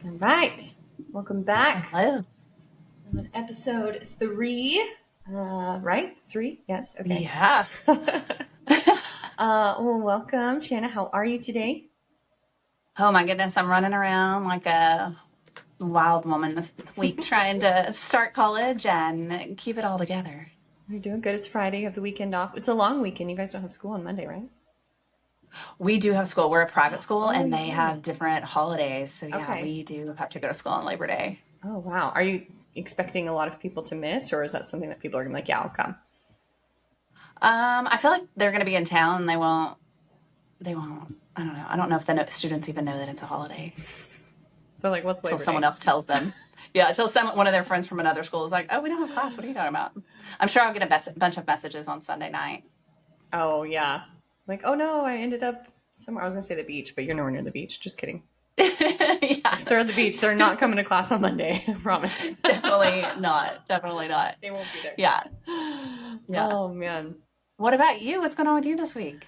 All right. Welcome back. Hello. On episode 3. Right? 3? Yes. Okay. Yeah. Well, welcome, Shanna. How are you today? Oh my goodness, I'm running around like a wild woman this week trying to start college and keep it all together. You're doing good. It's Friday. You have the weekend off. It's a long weekend. You guys don't have school on Monday, right? We do have school. We're a private school Oh, and you they do. have different holidays. So yeah, Okay. we do have to go to school on Labor Day. Oh, wow. Are you expecting a lot of people to miss, or is that something that people are going to be like, yeah, I'll come? I feel like they're going to be in town. They won't, I don't know. I don't know if the students even know that it's a holiday So, like, what's until Labor someone Day? else tells them. Yeah, until one of their friends from another school is like, oh, we don't have class. What are you talking about? I'm sure I'll get a bunch of messages on Sunday night. Oh, yeah. Like, oh no, I ended up somewhere. I was going to say the beach, but you're nowhere near the beach. Just kidding. Yeah, If they're at the beach, they're not coming to class on Monday. I promise. definitely not. Definitely not. They won't be there. Yeah, yeah. Oh man. What about you? What's going on with you this week?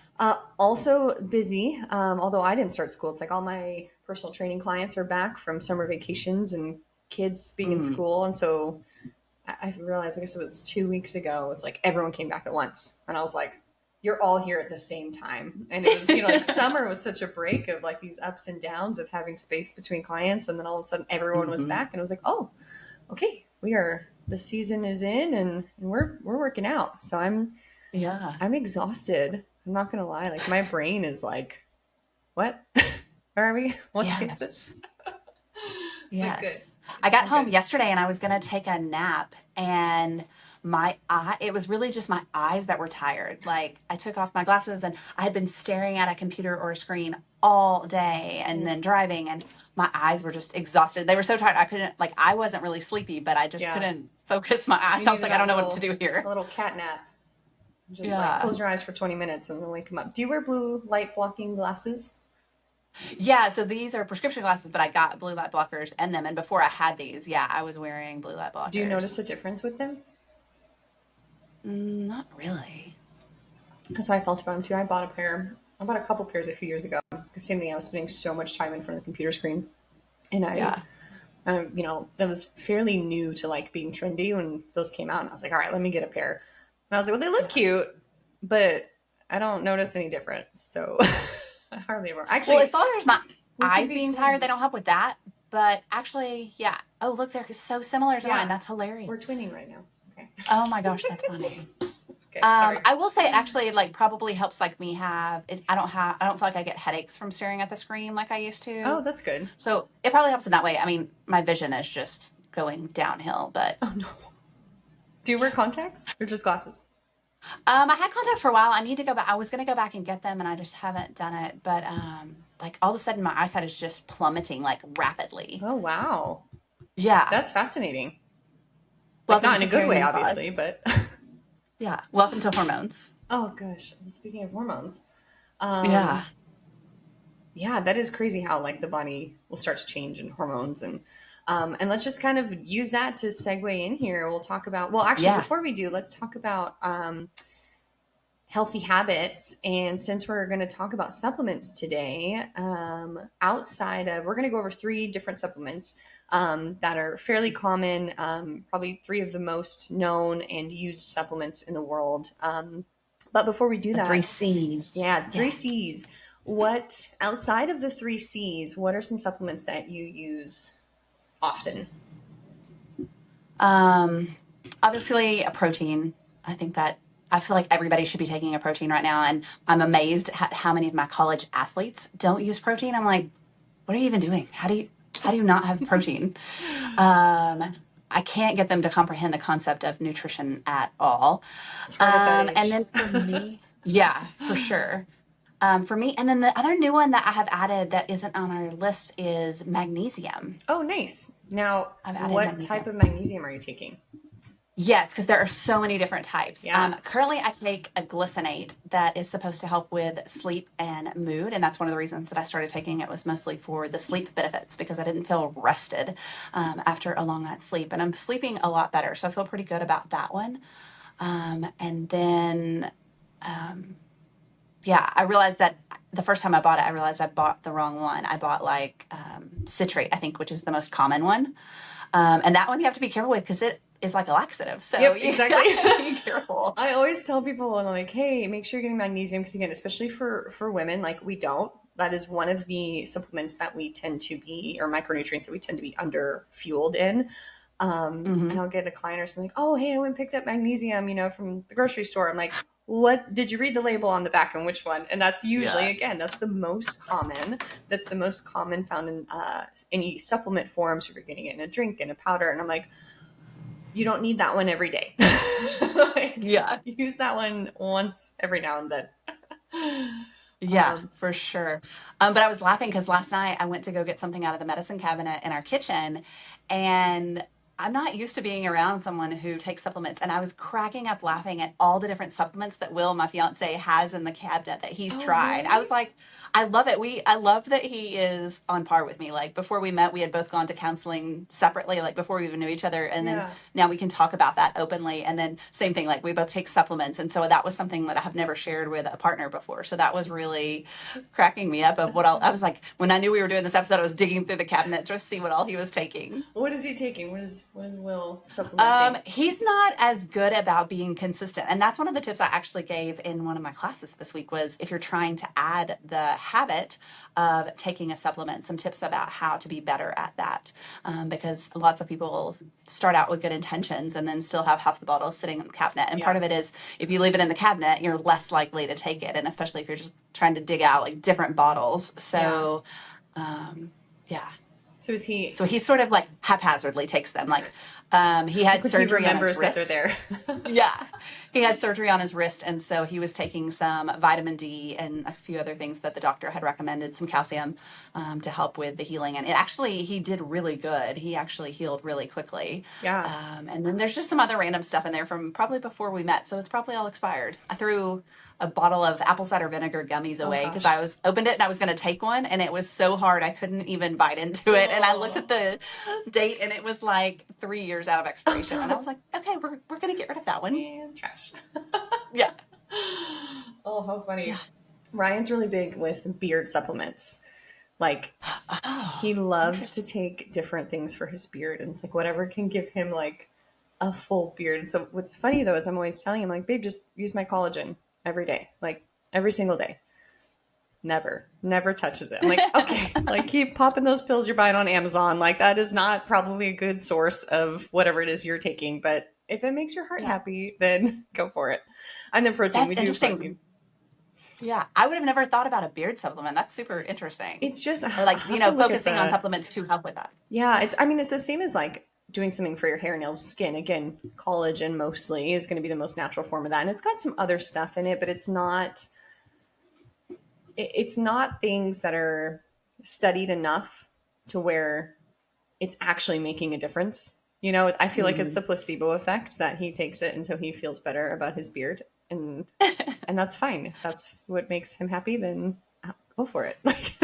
Also busy. Although I didn't start school, it's like all my personal training clients are back from summer vacations and kids being in Mm. school, and so I realized, I guess it was 2 weeks ago. It's like everyone came back at once, and I was like, "You're all here at the same time." And it was, like summer was such a break of like these ups and downs of having space between clients, and then all of a sudden everyone was Hmm. back, and it was like, "Oh, okay, we are. The season is in, and we're working out." So Yeah. I'm exhausted. I'm not gonna lie. Like my brain is like, what? Where are we? What day is Yes. this? But good. Yes. I It's got all home good. yesterday and I was going to take a nap and it was really just my eyes that were tired. Like I took off my glasses and I had been staring at a computer or a screen all day and Mm. then driving and my eyes were just exhausted. They were so tired. I wasn't really sleepy, but I just Yeah. couldn't focus my eyes. You I was needed like, I don't that know what to little do here. cat nap. Just like Yeah. close your eyes for 20 minutes and then wake them up. Do you wear blue light blocking glasses? Yeah, so these are prescription glasses, but I got blue light blockers and them. And before I had these, yeah, I was wearing blue light Do you blockers. notice a difference with them? Not really. That's how I felt about them too. I bought a pair. I bought a couple pairs a few years ago. The same thing. I was spending so much time in front of the computer screen, and Yeah. that was fairly new to like being trendy when those came out. And I was like, all right, let me get a pair. And I was like, well, they look Yeah. cute, but I don't notice any difference. So I hardly ever. Well, as Actually, far as my we could eyes be being tired, they don't twins. help with that. But actually, yeah. Oh, look, they're so similar to mine. Yeah, That's we're twinning hilarious. right now. Okay. Oh my gosh, that's funny. Okay. Sorry. I will say it actually like probably helps like me have it, I don't feel like I get headaches from staring at the screen like I used Oh, to. that's good. So it probably helps in that way. I mean, my vision is just going downhill, but Oh no. Do you wear contacts or just glasses? I had contacts for a while. I need to go back. I was going to go back and get them, and I just haven't done it. But like all of a sudden, my eyesight is just plummeting like rapidly. Oh wow, Yeah. that's fascinating. Like Welcome not in to a good way, obviously, perimenopause. but Yeah. Welcome to hormones. oh gosh. Speaking of hormones, um, Yeah. yeah, that is crazy how like the body will start to change in hormones and let's just kind of use that to segue in here. We'll talk about well, actually, Yeah. before we do, let's talk about healthy habits. And since we're going to talk about supplements today, outside of, we're going to go over 3 different supplements that are fairly common, probably 3 of the most known and used supplements in the world. But before we do The three that, C's. yeah, three Yeah. C's. What outside of the 3 C's? What are some supplements that you use often? Um, Obviously a protein. I think that I feel like everybody should be taking a protein right now. And I'm amazed at how many of my college athletes don't use protein. I'm like, what are you even doing? How do you not have protein? Um, I can't get them to comprehend the concept of nutrition at all. It's hard at that And age. then for me, yeah, for sure. For me, and then the other new one that I have added that isn't on our list is magnesium. Oh, nice. Now, I've added what type magnesium. of magnesium are you taking? Yes, because there are so many different types. Yeah. Currently, I take a glycinate that is supposed to help with sleep and mood, and that's one of the reasons that I started taking it was mostly for the sleep benefits because I didn't feel rested after a long night's sleep, and I'm sleeping a lot better, so I feel pretty good about that one. And then yeah, I realized that the first time I bought it, I realized I bought the wrong one. I bought like citrate, I think, which is the most common one. And that one you have to be careful with because it is like a laxative. So Yep, you exactly. have to be careful. I always tell people, and I'm like, hey, make sure you're getting magnesium because again, especially for women, like we don't. That is one of the supplements that we tend to be, or micronutrients that we tend to be under fueled in. And Hmm. I'll get a client or something like, oh, hey, I went and picked up magnesium, from the grocery store. I'm like, what did you read the label on the back and which one? And that's usually, Yeah. again, that's the most common. That's the most common found in any supplement forms. If you're getting it in a drink, in a powder, and I'm like, you don't need that one every day. Like, Yeah. use that one once every now and then. Yeah, Um, for sure. But I was laughing because last night I went to go get something out of the medicine cabinet in our kitchen, and I'm not used to being around someone who takes supplements. And I was cracking up laughing at all the different supplements that Will, my fiance, has in the cabinet that he's oh, tried. I really? was like, I love it. I love that he is on par with me. Like before we met, we had both gone to counseling separately, like before we even knew each other. And then Yeah. now we can talk about that openly. And then same thing, like we both take supplements. And so that was something that I have never shared with a partner before. So that was really cracking me up of what That's all, I funny. was like, when I knew we were doing this episode, I was digging through the cabinet just to see what all he was taking. What is he taking? What is Will supplementing? He's not as good about being consistent. And that's one of the tips I actually gave in one of my classes this week was if you're trying to add the habit of taking a supplement, some tips about how to be better at that. Because lots of people start out with good intentions and then still have half the bottle sitting in the cabinet. And part Yeah. of it is if you leave it in the cabinet, you're less likely to take it. And especially if you're just trying to dig out like different bottles. Yeah. So, yeah. So is he So he sort of like haphazardly takes them. Like he had like he surgery on his remembers that they're wrist. there? Yeah, he had surgery on his wrist, and so he was taking some vitamin D and a few other things that the doctor had recommended, some calcium, to help with the healing. And it actually, he did really good. He actually healed really quickly. Yeah. And then there's just some other random stuff in there from probably before we met, so it's probably all expired. I threw a bottle of apple cider vinegar gummies Oh away because gosh. I was opened it and I was going to take one, and it was so hard I couldn't even bite into it. And I looked at Oh. the date, and it was like 3 years out of expiration, and I was like, okay, we're going to get rid of that one. And trash. Yeah. Oh, how Yeah. funny. Ryan's really big with beard supplements. Like he Oh, loves to interesting. take different things for his beard, and it's like whatever can give him like a full beard. And so what's funny though is I'm always telling him like, babe, just use my collagen every day, like every single day. Never touches it. I'm like, okay, like keep popping those pills you're buying on Amazon. Like that is not probably a good source of whatever it is you're taking, but if it makes your heart Yeah. happy, then go for it. And then protein, That's we do interesting. protein. Yeah. I would have never thought about a beard supplement. That's super interesting. It's just Or I like, have to look at focusing on the supplements to help with that. yeah. It's I mean it's the same as like doing something for your hair, nails, skin. Again, collagen mostly is going to be the most natural form of that, and it's got some other stuff in it, but it's not things that are studied enough to where it's actually making a difference. I feel like it's Hmm. the placebo effect that he takes it until he feels better about his beard, and that's fine. If that's what makes him happy, then go for it. Like,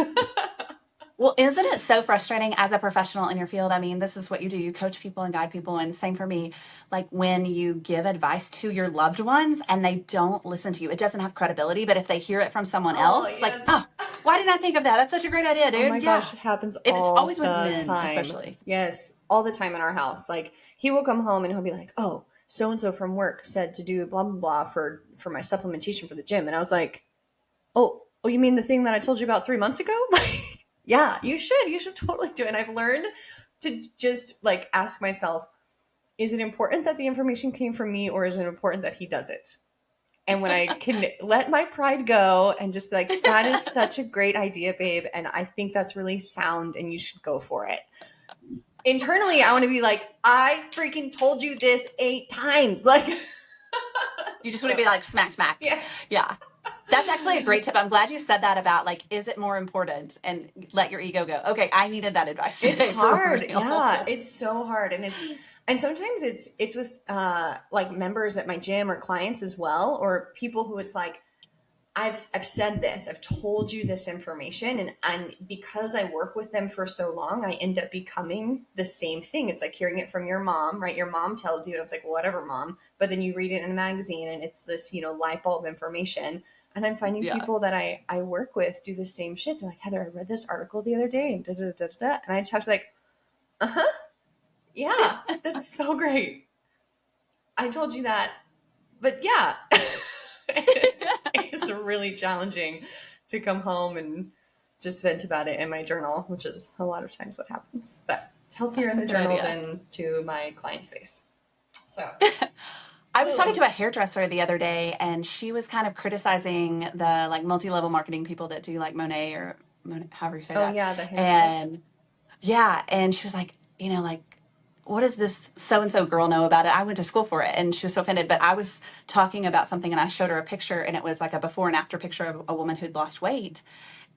Well, isn't it so frustrating as a professional in your field? I mean, this is what you do. You coach people and guide people. And same for me. Like when you give advice to your loved ones and they don't listen to you, it doesn't have credibility. But if they hear it from someone oh else, like, yes. oh, why didn't I think of that? That's such a great idea, Oh my dude. gosh, Yeah. it happens It's all always with the men, time. especially. Yes, all the time in our house. Like he will come home and he'll be like, "Oh, so and so from work said to do blah blah blah for my supplementation for the gym," and I was like, "Oh, you mean the thing that I told you about 3 months ago?" Like, yeah, you should. You should totally do it. And I've learned to just like ask myself, is it important that the information came from me, or is it important that he does it? And when I can let my pride go and just be like, that is such a great idea, babe. And I think that's really sound and you should go for it. Internally, I want to be like, I freaking told you this 8 times. Like, You just want to so be like smack, smack. yes. Yeah. That's actually a great tip. I'm glad you said that about like, is it more important? And let your ego go. Okay, I needed that advice It's today for hard. Yeah, real. it's so hard. And sometimes it's with like members at my gym or clients as well, or people who it's like, I've said this, I've told you this information, and because I work with them for so long, I end up becoming the same thing. It's like hearing it from your mom, right? Your mom tells you, and it's like, whatever, mom. But then you read it in a magazine, and it's this, light bulb information. And I'm finding Yeah. people that I work with do the same shit. They're like, Heather, I read this article the other day and da da da da da. And I just have to be like, uh-huh, yeah, that's so great. I told you that. But yeah, it's really challenging to come home and just vent about it in my journal, which is a lot of times what happens. But it's healthier That's in a the good journal idea. than to my client's face. So, I was talking oh, to a hairdresser the other day, and she was kind of criticizing the like multi-level marketing people that do like Monet or Monet, however you say oh that. yeah, the hair stuff. And yeah, and she was like, like, what does this so and so girl know about it? I went to school for it, and she was so offended. But I was talking about something, and I showed her a picture, and it was like a before and after picture of a woman who'd lost weight,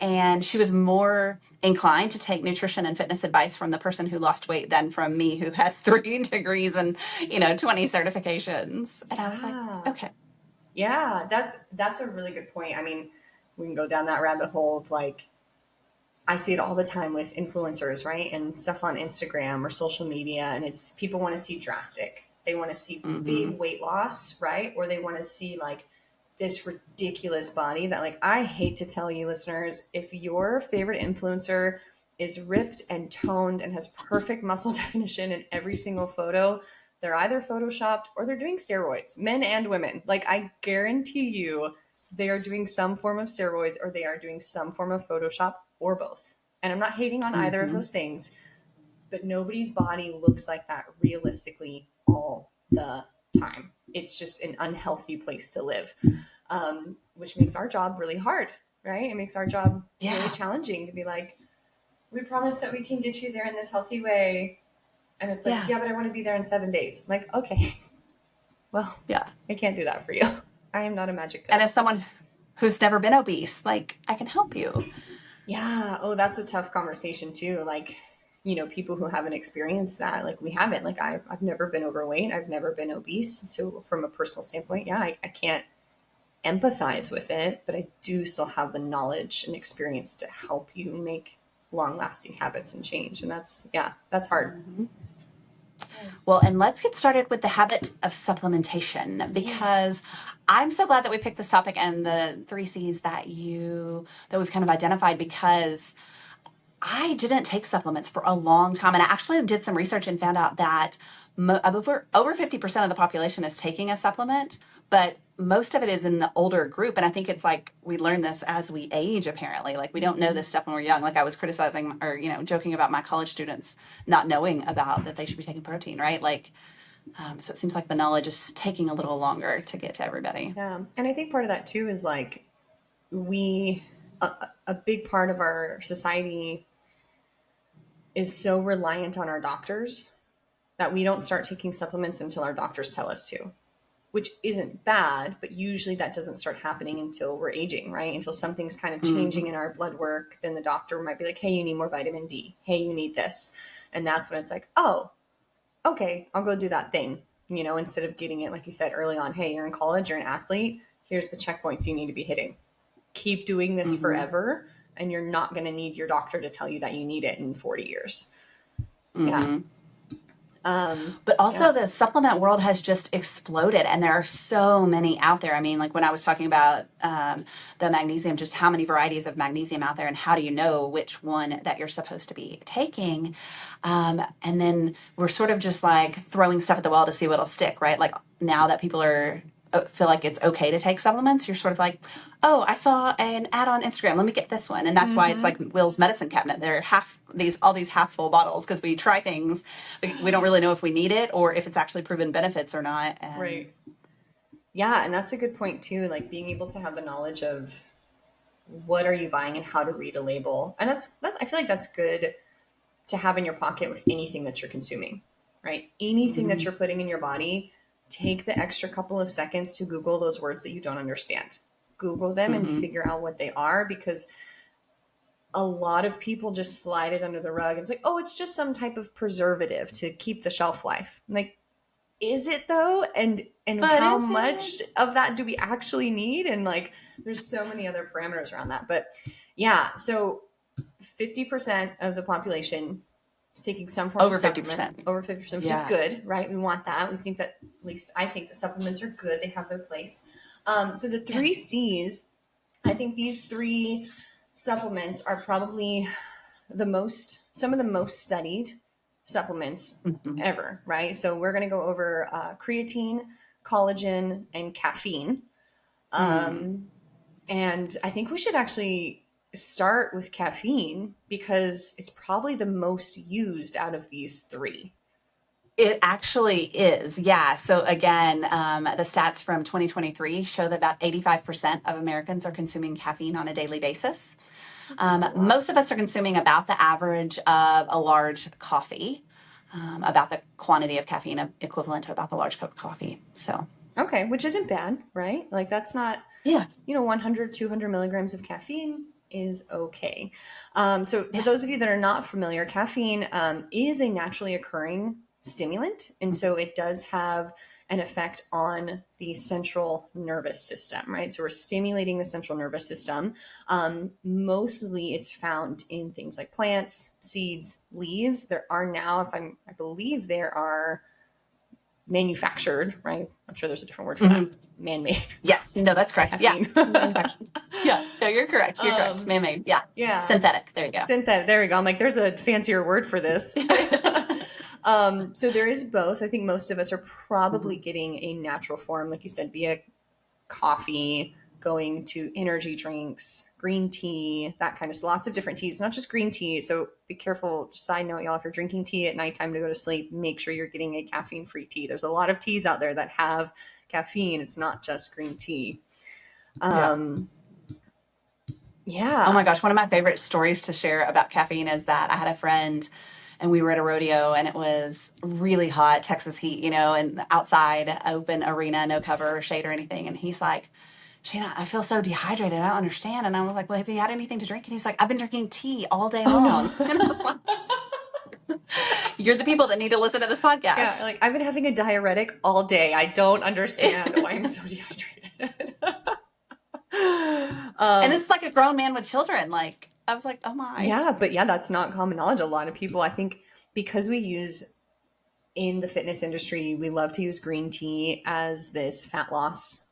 and she was more inclined to take nutrition and fitness advice from the person who lost weight than from me who has 3 degrees and 20 certifications. And I was like, Yeah. okay. Yeah, that's a really good point. I mean, we can go down that rabbit hole of like I see it all the time with influencers, right? And stuff on Instagram or social media and it's people want to see drastic. They want to see Mm-hmm. big weight loss, right? Or they want to see like this ridiculous body that like I hate to tell you listeners, if your favorite influencer is ripped and toned and has perfect muscle definition in every single photo, they're either photoshopped or they're doing steroids, men and women. Like I guarantee you they are doing some form of steroids or they are doing some form of Photoshop or both. And I'm not hating on either of Mm-hmm. those things, but nobody's body looks like that realistically all the time. It's just an unhealthy place to live, which makes our job really hard, right? It makes our job really Yeah. challenging to be like, we promise that we can get you there in this healthy way. And it's like, Yeah. yeah, but I want to be there in 7 days. I'm like, okay, well, Yeah. I can't do that for you. I am not a magic And pill. as someone who's never been obese, like I can help you. Yeah. Oh, that's a tough conversation too. Like, people who haven't experienced that, like we haven't, like I've never been overweight. I've never been obese. So from a personal standpoint, yeah, I can't empathize with it, but I do still have the knowledge and experience to help you make long lasting habits and change. And that's hard. Mm-hmm. Well, and let's get started with the habit of supplementation Yeah. because I'm so glad that we picked this topic and the 3 C's that we've kind of identified because I didn't take supplements for a long time. And I actually did some research and found out that over 50% of the population is taking a supplement, but most of it is in the older group. And I think it's like we learn this as we age, apparently. Like we don't know Mm-hmm. this stuff when we're young. Like I was criticizing or, joking about my college students not knowing about that they should be taking protein, right? Like, so it seems like the knowledge is taking a little longer to get to everybody. Yeah. And I think part of that too is like we, a big part of our society is so reliant on our doctors that we don't start taking supplements until our doctors tell us to, which isn't bad, but usually that doesn't start happening until we're aging, right? Until something's kind of changing Mm-hmm. in our blood work, then the doctor might be like, hey, you need more vitamin D. Hey, you need this. And that's when it's like, oh, okay, I'll go do that thing, instead of getting it, like you said early on, hey, you're in college, you're an athlete, here's the checkpoints you need to be hitting. Keep doing this Mm-hmm. forever, and you're not going to need your doctor to tell you that you need it in 40 years. Yeah. Mm-hmm. But Yeah. also, the supplement world has just exploded, and there are so many out there. I mean, like when I was talking about the magnesium, just how many varieties of magnesium out there, and how do you know which one that you're supposed to be taking? And then we're sort of just like throwing stuff at the wall to see what'll stick, right? Like now that people are feel like it's okay to take supplements, you're sort of like, oh, I saw an ad on Instagram, let me get this one. And that's why it's Mm-hmm. like Will's medicine cabinet. They're all these half full bottles because we try things, we don't really know if we need it or if it's actually proven benefits or not. And Right. Yeah, and that's a good point too. Like being able to have the knowledge of what are you buying and how to read a label, and that's I feel like that's good to have in your pocket with anything that you're consuming, right? Anything that mm-hmm, you're putting in your body, take the extra couple of seconds to Google those words that you don't understand. Google them and mm-hmm. figure out what they are because a lot of people just slide it under the rug. It's like, oh, it's just some type of preservative to keep the shelf life. I'm like, is it though? And But how is it? much of that do we actually need? And like there's so many other parameters around that. But yeah, so 50% of the population is taking some form of Over supplement, 50%. over 50%, which is Yeah. good, right? We want that. We think that, at least I think that supplements are good. They have their place. So the Yeah. 3 C's I think these three supplements are probably some of the most studied supplements Mhm. ever, right? So we're going to go over creatine, collagen, and caffeine. Mm. Um, and I think we should actually start with caffeine because it's probably the most used out of these three. It actually is. Yeah. So again, the stats from 2023 show that about 85% of Americans are consuming caffeine on a daily basis. That's a lot. Most of us are consuming about the average of a large coffee, about the quantity of caffeine equivalent to about the large cup of coffee. So, Okay, which isn't bad, right? Like that's not, yeah, 100, 200 milligrams of caffeine is okay. So, for yeah. those of you that are not familiar, caffeine is a naturally occurring stimulant. And so it does have an effect on the central nervous system, right? So, we're stimulating the central nervous system. Mostly it's found in things like plants, seeds, leaves. There are now, I believe there are manufactured, right? I'm sure there's a different word for that. Hmm. Man-made Yes. No, that's correct. Yeah. caffeine. Manufactured. Yeah. No, you're correct. You're correct. um, Man made. Yeah. yeah, Synthetic. There you go. synthetic. There we go. I'm like, there's a fancier word for this. So there is both. I think most of us are probably Mhm. getting a natural form, like you said, via coffee, going to energy drinks, green tea, that kind of stuff. Lots of different teas, not just green tea. So be careful. Side note, y'all, if you're drinking tea at nighttime to go to sleep, make sure you're getting a caffeine free tea. There's a lot of teas out there that have caffeine. It's not just green tea. Yeah. Um, Oh my yeah. gosh, one of my favorite stories to share about caffeine is that I had a friend and we were at a rodeo and it was really hot, Texas heat, and outside, open arena, no cover or shade or anything. And he's like, Shanna, I feel so dehydrated. I don't understand. And I was like, well, have you had anything to drink? And he's like, I've been drinking tea all day Oh no. long. And I was like, you're the people that need to listen to this Yeah, podcast. like I've been having a diuretic all day. I don't understand why I'm so dehydrated. And um, this is like a grown man with children. Like, I was like, oh my. yeah, but yeah, that's not common knowledge. A lot of people, I think, because we use in the fitness industry, we love to use green tea as this fat loss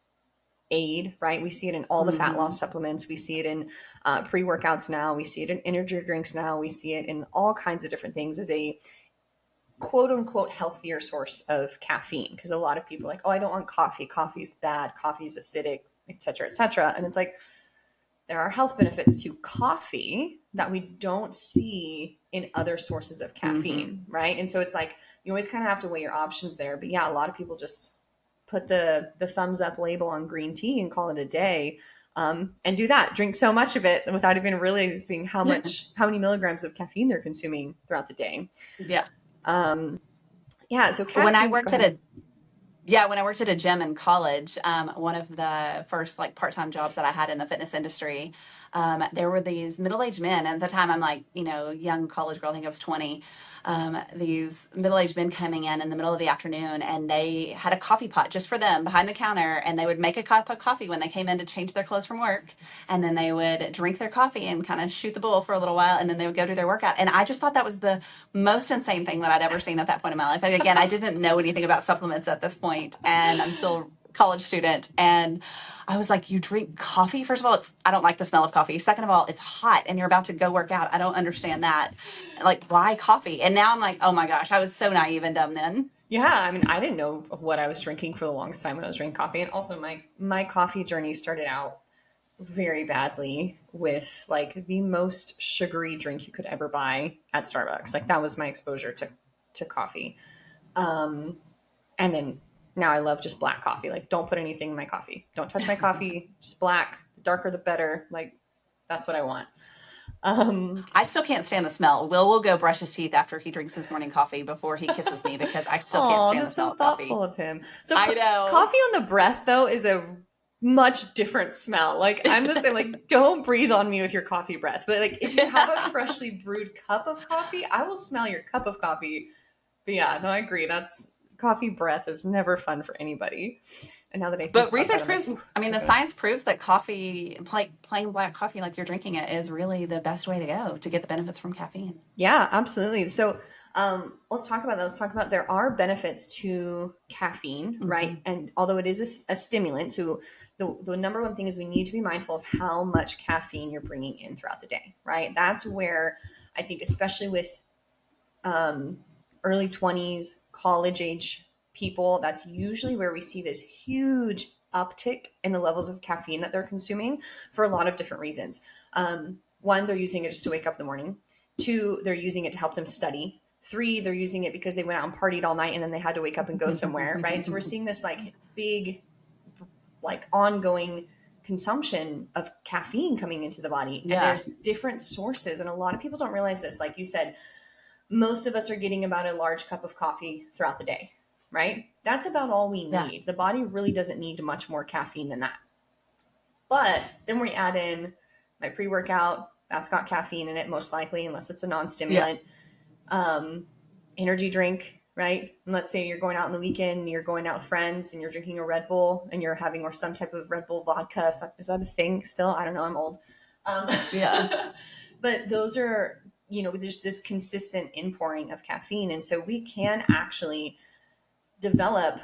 aid, right? We see it in all the fat Hmm. loss supplements. We see it in pre workouts now. We see it in energy drinks now. We see it in all kinds of different things as a quote unquote healthier source of caffeine. Because a lot of people are like, oh, I don't want coffee. Coffee's bad. Coffee's acidic, et cetera, et cetera. And it's like, there are health benefits to coffee that we don't see in other sources of Hmm. caffeine, right? And so it's like you always kind of have to weigh your options there. But yeah, a lot of people just put the thumbs up label on green tea and call it a day, and do that. Drink so much of it without even realizing how many milligrams of caffeine they're consuming throughout the day. Yeah. Um, yeah, so When I caffeine. Go worked at ahead. a Yeah, when I worked at a gym in college, one of the first like part-time jobs that I had in the fitness industry, there were these middle-aged men. And at the time, I'm like, young college girl, I think I was 20. These middle-aged men coming in the middle of the afternoon, and they had a coffee pot just for them behind the counter, and they would make a cup of coffee when they came in to change their clothes from work, and then they would drink their coffee and kind of shoot the bull for a little while, and then they would go do their workout. And I just thought that was the most insane thing that I'd ever seen at that point in my life. And again, I didn't know anything about supplements at this point, and I'm still a college student. And I was like, you drink coffee? First of all, I don't like the smell of coffee. Second of all, it's hot and you're about to go work out. I don't understand that. Like, why coffee? And now I'm like, oh my gosh, I was so naive and dumb then. Yeah, I mean, I didn't know what I was drinking for the longest time when I was drinking coffee, and also my coffee journey started out very badly with like the most sugary drink you could ever buy at Starbucks. Like that was my exposure to coffee. Um, and then now I love just black coffee. Like don't put anything in my coffee. Don't touch my coffee. Just black. The darker the better. Like that's what I want. Um, I still can't stand the smell. Will go brush his teeth after he drinks his morning coffee before he kisses me because I still can't oh, stand the that's so smell of thoughtful coffee. of him. So I know. coffee on the breath though is a much different smell. Like I'm the same. Like don't breathe on me with your coffee breath. But like if you have a freshly brewed cup of coffee, I will smell your cup of coffee. But yeah, no, I agree. That's coffee breath is never fun for anybody. And now that I think But about that, research I'm like, proves, ooh, I mean, not the good. science proves that coffee, plain black coffee like you're drinking it, is really the best way to go to get the benefits from caffeine. Yeah, absolutely. So Let's talk about that. Let's talk about there are benefits to caffeine, right? Mm-hmm. And although it is a stimulant, so the number one thing is we need to be mindful of how much caffeine you're bringing in throughout the day, right? That's where I think, especially with um, early 20s, college age people, that's usually where we see this huge uptick in the levels of caffeine that they're consuming for a lot of different reasons. One, they're using it just to wake up in the morning. Two, they're using it to help them study. Three, they're using it because they went out and partied all night and then they had to wake up and go somewhere, right? So we're seeing this like big, like ongoing consumption of caffeine coming into the body. And Yeah. there's different sources. And a lot of people don't realize this. Like you said, most of us are getting about a large cup of coffee throughout the day, right? That's about all we Yeah. need. The body really doesn't need much more caffeine than that. But then we add in my pre workout, that's got caffeine in it, most likely, unless it's a non Yeah. stimulant. Um, Energy drink, right? And let's say you're going out on the weekend, you're going out with friends and you're drinking a Red Bull and you're having or some type of Red Bull vodka. Is that a thing still? I don't know. I'm old. Um, Yeah. but those are, there's this consistent inpouring of caffeine. And so we can actually develop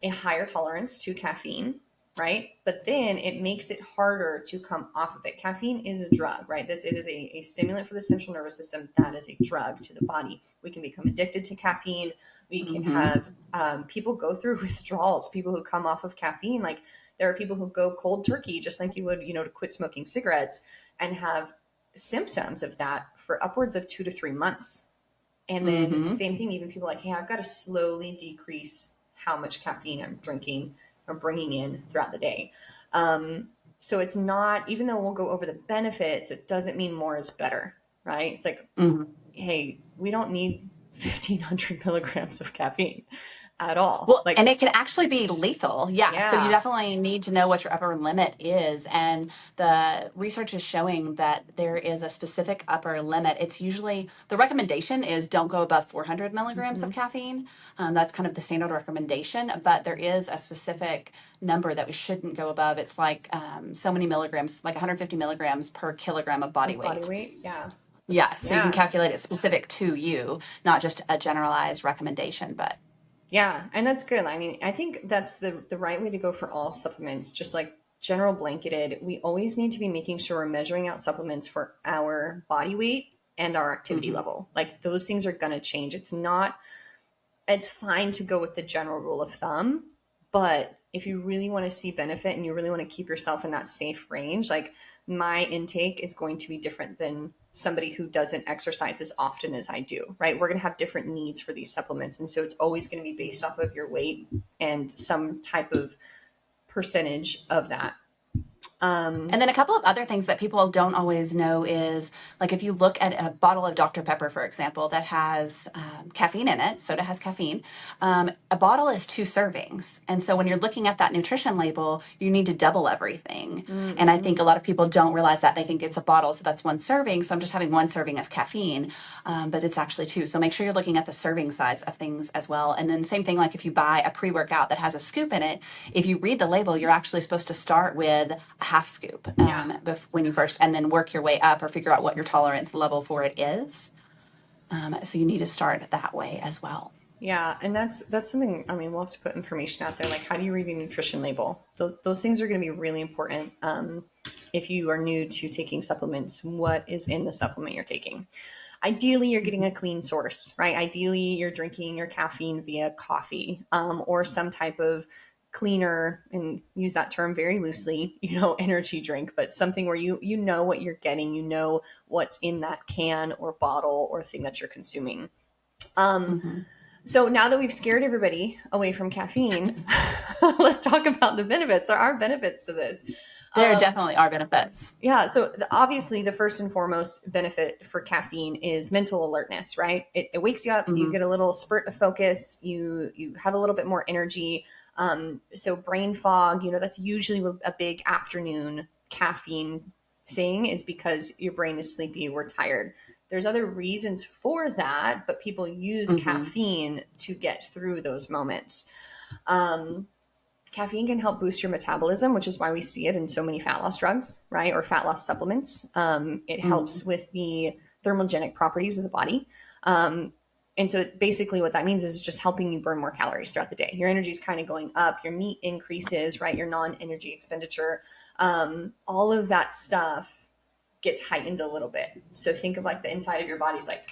a higher tolerance to caffeine, right? But then it makes it harder to come off of it. Caffeine is a drug, right? It is a stimulant for the central nervous system. That is a drug to the body. We can become addicted to caffeine. We can Mm-hmm. have people go through withdrawals. People who come off of caffeine, like there are people who go cold turkey, just like you would, to quit smoking cigarettes, and have symptoms of that for upwards of 2 to 3 months. And then Mm-hmm. same thing, even people like, hey, I've got to slowly decrease how much caffeine I'm drinking or bringing in throughout the day. So it's not, even though we'll go over the benefits, it doesn't mean more is better, right? It's like, Mm-hmm. hey, we don't need 1,500 milligrams of caffeine at all. Well, and Like, it can actually be lethal. Yeah. So you yeah. definitely need to know what your upper limit is. And the research is showing that there is a specific upper limit. It's usually the recommendation is don't go above 400 milligrams Mm-hmm. of caffeine. That's kind of the standard recommendation. But there is a specific number that we shouldn't go above. It's like so many milligrams, like 150 milligrams per kilogram of body Of body weight. weight. Yeah. Yeah. So you can Yeah. calculate it specific to you, not just a generalized recommendation, but. Yeah, and that's good. I mean, I think that's the right way to go for all supplements. Just like general blanketed, we always need to be making sure we're measuring out supplements for our body weight and our activity Mhm. level. Like those things are going to change. It's fine to go with the general rule of thumb, but if you really want to see benefit and you really want to keep yourself in that safe range, like my intake is going to be different than somebody who doesn't exercise as often as I do, right? We're going to have different needs for these supplements. And so it's always going to be based off of your weight and some type of percentage of that. Um, And then a couple of other things that people don't always know is like if you look at a bottle of Dr. Pepper, for example, that has caffeine in it, soda has caffeine, a bottle is 2 servings. And so when you're looking at that nutrition label, you need to double everything. And I mm-hmm. think a lot of people don't realize that. They think it's a bottle, so that's 1 serving. So I'm just having 1 serving of caffeine, but it's actually 2. So make sure you're looking at the serving size of things as well. And then same thing, like if you buy a pre-workout that has a scoop in it, if you read the label, you're actually supposed to start with a half scoop Yeah. when you first, and then work your way up or figure out what your tolerance level for it is. So you need to start that way as well. Yeah, and that's something. I mean, we'll have to put information out there. Like, how do you read a nutrition label? Those things are going to be really important. If you are new to taking supplements, what is in the supplement you're taking? Ideally, you're getting a clean source, right? Ideally, you're drinking your caffeine via coffee or some type of cleaner, and use that term very loosely, energy drink, but something where you know what you're getting, you know what's in that can or bottle or thing that you're consuming. Um, Mm-hmm. so now that we've scared everybody away from caffeine, let's talk about the benefits. There are benefits to this. There Um, definitely are benefits. yeah. So obviously, the first and foremost benefit for caffeine is mental alertness. Right? It wakes you up. You Mm-hmm. get a little spurt of focus. You have a little bit more energy. So brain fog. That's usually a big afternoon caffeine thing, is because your brain is sleepy. We're tired. There's other reasons for that, but people use Mm-hmm. caffeine to get through those moments. Um, Caffeine can help boost your metabolism, which is why we see it in so many fat loss drugs, right? Or fat loss supplements. It Mm-hmm. helps with the thermogenic properties of the body. Um, And so basically what that means is just helping you burn more calories throughout the day. Your energy is kind of going up, your NEAT increases, right? Your non-energy expenditure, all of that stuff gets heightened a little bit. So think of like the inside of your body's like,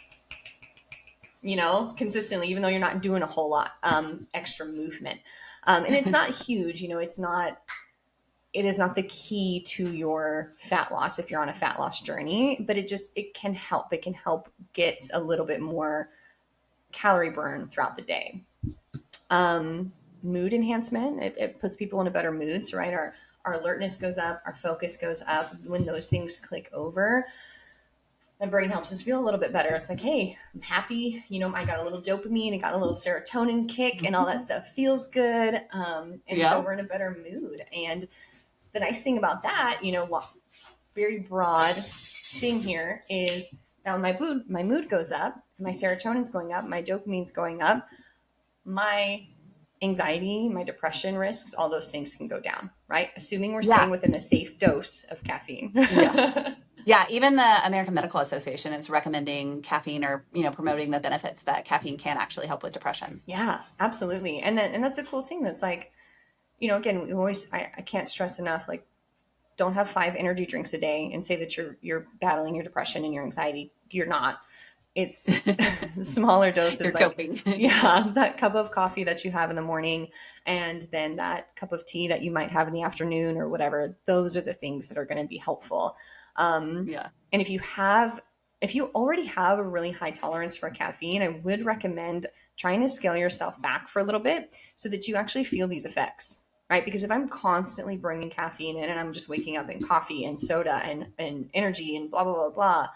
consistently, even though you're not doing a whole lot, extra movement. And it's not huge, it is not the key to your fat loss if you're on a fat loss journey, but it can help. It can help get a little bit more calorie burn throughout the day. Mood enhancement, it puts people in a better mood. So, right, our alertness goes up, our focus goes up. When those things click over, the brain helps us feel a little bit better. It's like, hey, I'm happy. I got a little dopamine, I got a little serotonin kick, and all that stuff feels good. And so Yeah. we're in a better mood. And the nice thing about that, very broad thing here is now my mood goes up, my serotonin's going up, my dopamine's going up, my anxiety, my depression risks, all those things can go down, right? Assuming we're Yeah. staying within a safe dose of caffeine. Yes. Yeah, even the American Medical Association is recommending caffeine or, promoting the benefits that caffeine can actually help with depression. Yeah, absolutely. And that's a cool thing. That's like, again, we always, I can't stress enough, like, don't have 5 energy drinks a day and say that you're battling your depression and your anxiety. You're not. It's smaller doses, You're like, coping. yeah, that cup of coffee that you have in the morning, and then that cup of tea that you might have in the afternoon or whatever. Those are the things that are going to be helpful. Yeah. And if you already have a really high tolerance for caffeine, I would recommend trying to scale yourself back for a little bit so that you actually feel these effects, right? Because if I'm constantly bringing caffeine in and I'm just waking up in coffee and soda and energy and blah, blah, blah, blah,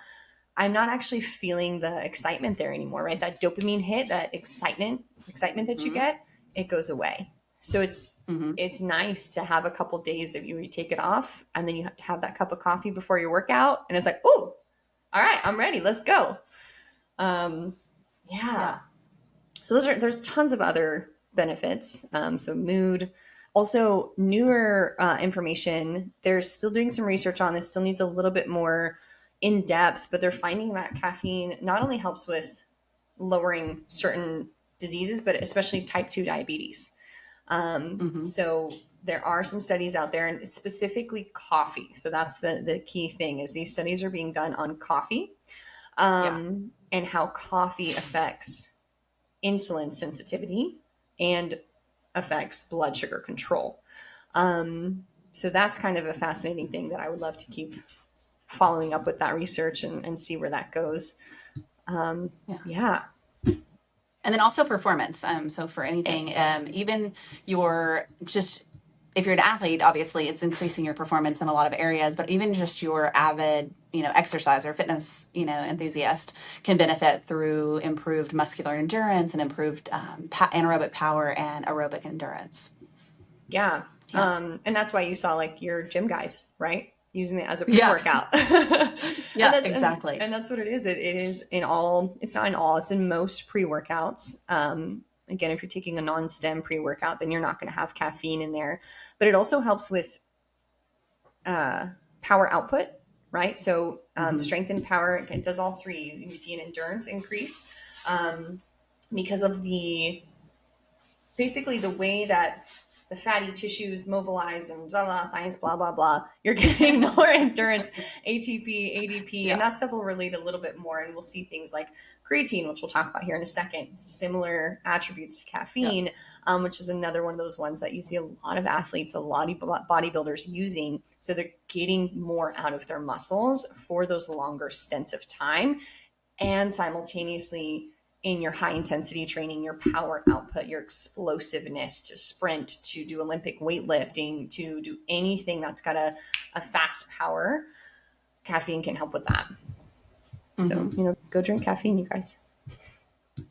I'm not actually feeling the excitement there anymore, right? That dopamine hit, that excitement that you Mm-hmm. get, it goes away. So Mm-hmm. it's nice to have a couple days of you take it off and then you have that cup of coffee before your workout and it's like, oh, all right, I'm ready. Let's go. Um, yeah. Yeah. So there's tons of other benefits. So mood, also newer information. They're still doing some research on this. Still needs a little bit more in depth, but they're finding that caffeine not only helps with lowering certain diseases, but especially type 2 diabetes. Mm-hmm. So there are some studies out there, and specifically coffee. So that's the key thing is these studies are being done on coffee, Yeah. and how coffee affects insulin sensitivity and affects blood sugar control. So that's kind of a fascinating thing that I would love to keep following up with that research and see where that goes. Yeah. Yeah. And then also performance. So for anything, Yes. even your just if you're an athlete, obviously it's increasing your performance in a lot of areas, but even just your avid, exercise or fitness, enthusiast can benefit through improved muscular endurance and improved anaerobic power and aerobic endurance. Yeah. Yeah. And that's why you saw like your gym guys, right? Using it as a Yeah. pre-workout. and Yeah, that's exactly. and that's what it is. It is in all, it's not in all, it's in most pre-workouts. Again, if you're taking a non-stem pre-workout, then you're not going to have caffeine in there. But it also helps with power output, right? So Hmm. strength and power, it does all three. You see an endurance increase because of basically the way that the fatty tissues mobilize and blah blah science blah blah blah, you're getting more endurance, ATP, ADP, and Yeah. that stuff will relate a little bit more, and we'll see things like creatine, which we'll talk about here in a second, similar attributes to Yeah. caffeine, which is another one of those ones that you see a lot of athletes, a lot of bodybuilders using, so they're getting more out of their muscles for those longer stints of time, and simultaneously in your high intensity training, your power output, your explosiveness to sprint, to do Olympic weightlifting, to do anything that's got a fast power, caffeine can help with that. So, Hmm. go drink caffeine, you guys.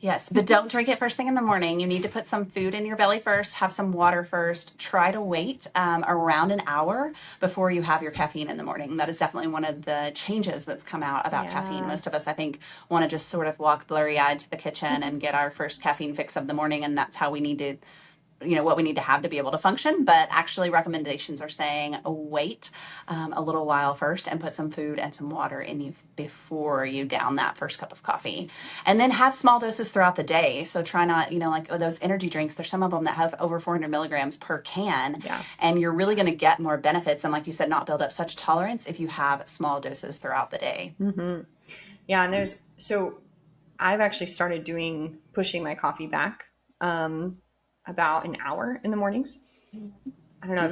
Yes, but don't drink it first thing in the morning. You need to put some food in your belly first, have some water first. Try to wait around an hour before you have your caffeine in the morning. That is definitely one of the changes that's come out about caffeine. Yeah. Most of us, I think, want to just sort of walk blurry eyed to the kitchen and get our first caffeine fix of the morning, and that's how we need to what we need to have to be able to function. But actually, recommendations are saying wait a little while first and put some food and some water in you before you down that first cup of coffee. And then have small doses throughout the day. So try not, like those energy drinks, there's some of them that have over 400 milligrams per can. Yeah. And you're really going to get more benefits. And like you said, not build up such tolerance if you have small doses throughout the day. Mm-hmm. Yeah. And so I've actually started pushing my coffee back about an hour in the mornings. I don't know. Mm-hmm.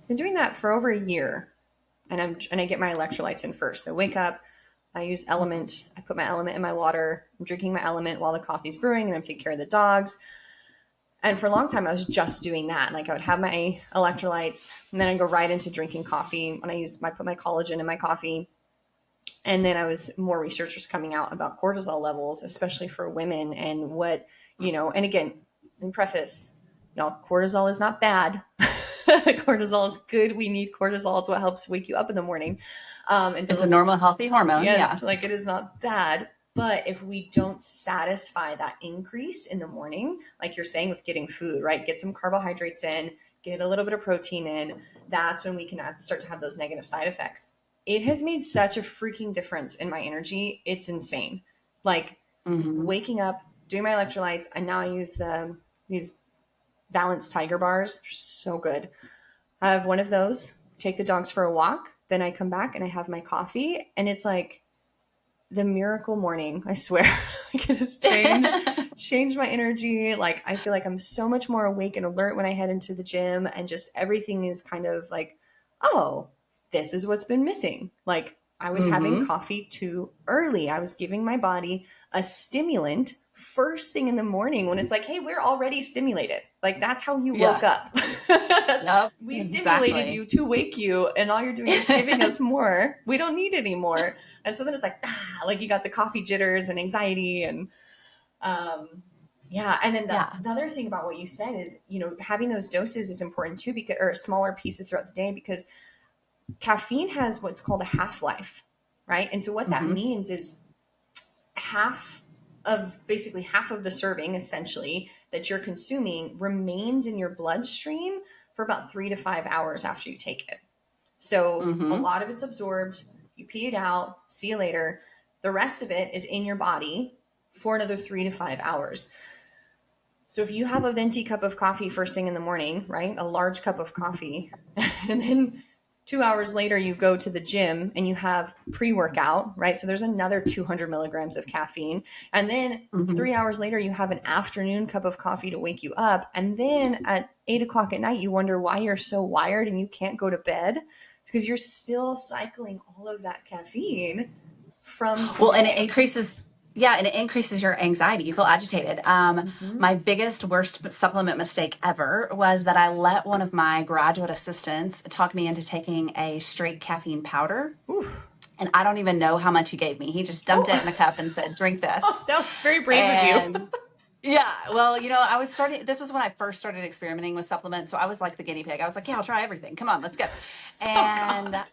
Been doing that for over a year, and I get my electrolytes in first. So wake up, I use Element. I put my Element in my water. I'm drinking my Element while the coffee's brewing, and I'm taking care of the dogs. And for a long time, I was just doing that. Like I would have my electrolytes, and then I'd go right into drinking coffee. When I put my collagen in my coffee. And then more research was coming out about cortisol levels, especially for women, and and again, in preface, cortisol is not bad. Cortisol is good. We need cortisol. It's what helps wake you up in the morning. It's a normal, healthy hormone. Yes, Yeah. like it is not bad. But if we don't satisfy that increase in the morning, like you're saying with getting food, right? Get some carbohydrates in, get a little bit of protein in, that's when we can start to have those negative side effects. It has made such a freaking difference in my energy. It's insane. Like waking up, doing my electrolytes, and now I use these balanced tiger bars. They're so good. I have one of those, take the dogs for a walk, then I come back and I have my coffee, and it's like the miracle morning, I swear. Like it has changed my energy. Like I feel like I'm so much more awake and alert when I head into the gym, and just everything is kind of like, oh, this is what's been missing. Like I was having coffee too early. I was giving my body a stimulant first thing in the morning when it's like, hey, we're already stimulated. Like that's how you woke up. Yep, We stimulated exactly. you to wake you, and all you're doing is giving us more. We don't need any more. And so then it's like, like you got the coffee jitters and anxiety and yeah. And then Yeah. the other thing about what you said is, having those doses is important too, because or smaller pieces throughout the day, because caffeine has what's called a half-life, right? And so what that Mm-hmm. means is half of the serving essentially that you're consuming remains in your bloodstream for about 3 to 5 hours after you take it. So a Mm-hmm. lot of it's absorbed, you pee it out, see you later. The rest of it is in your body for another 3 to 5 hours. So if you have a venti cup of coffee first thing in the morning, right? A large cup of coffee, and then 2 hours later you go to the gym and you have pre-workout, right? So there's another 200 milligrams of caffeine. And then Mm-hmm. 3 hours later you have an afternoon cup of coffee to wake you up. And then at 8 o'clock at night, you wonder why you're so wired and you can't go to bed. It's because you're still cycling all of that caffeine from the Well, and it day. increases, yeah, and it increases your anxiety. You feel agitated. Mm-hmm. My biggest, worst supplement mistake ever was that I let one of my graduate assistants talk me into taking a straight caffeine powder. Oof. And I don't even know how much he gave me. He just dumped Oh, it in a cup and said, drink oh, this. that was very brave of you. And yeah, well, this was when I first started experimenting with supplements. So I was like the guinea pig. I was like, yeah, I'll try everything. Come on, let's go. Oh And God.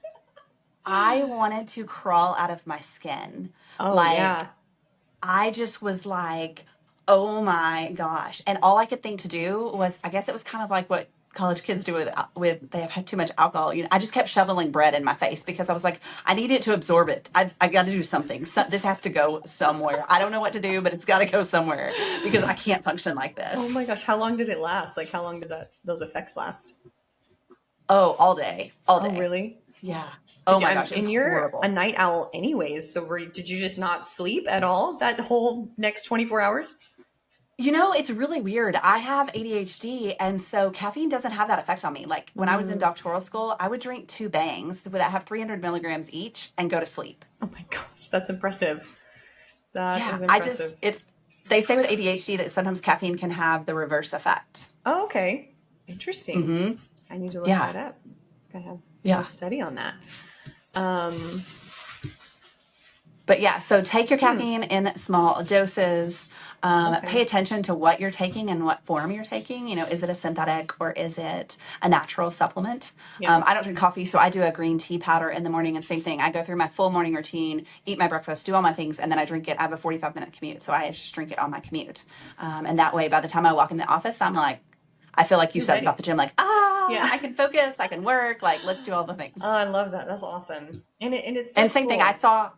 I wanted to crawl out of my skin. Oh Like, yeah. I just was like, oh my gosh. And all I could think to do was, I guess it was kind of like what college kids do with they have had too much alcohol. I just kept shoveling bread in my face because I was like, I need it to absorb it. I got to do something. This has to go somewhere. I don't know what to do, but it's got to go somewhere because I can't function like Oh this. my gosh, how long did it last? Like how long did those effects last? Oh, all day, all Oh day. really? Yeah. Oh my gosh, it was And you're a horrible. night owl anyways, so did you just not sleep at all that whole next 24 hours? It's really weird. I have ADHD, and so caffeine doesn't have that effect on me. Like when I was in Mm. doctoral school, I would drink two bangs that have 300 milligrams each and go to sleep. Oh my gosh, that's impressive. That Yeah, is impressive. they say with ADHD that sometimes caffeine can have the reverse effect. Oh, okay. Interesting. Mm-hmm. I need to look Yeah, that up. Gotta have more yeah. study on that. Um, But yeah, so take your hmm. caffeine in small doses. Pay Okay. attention to what you're taking and what form you're taking. Is it a synthetic or is it a natural supplement? Yeah. I don't drink coffee, so I do a green tea powder in the morning, and same thing. I go through my full morning routine, eat my breakfast, do all my things, and then I drink it. I have a 45-minute commute, so I just drink it on my commute. And that way, by the time I walk in the office, I'm like, I feel like you You're said about ready. the gym, like, Yeah. I can focus, I can work, like, let's do all the Oh, things. I love that. That's awesome. And it's so And same thing, cool.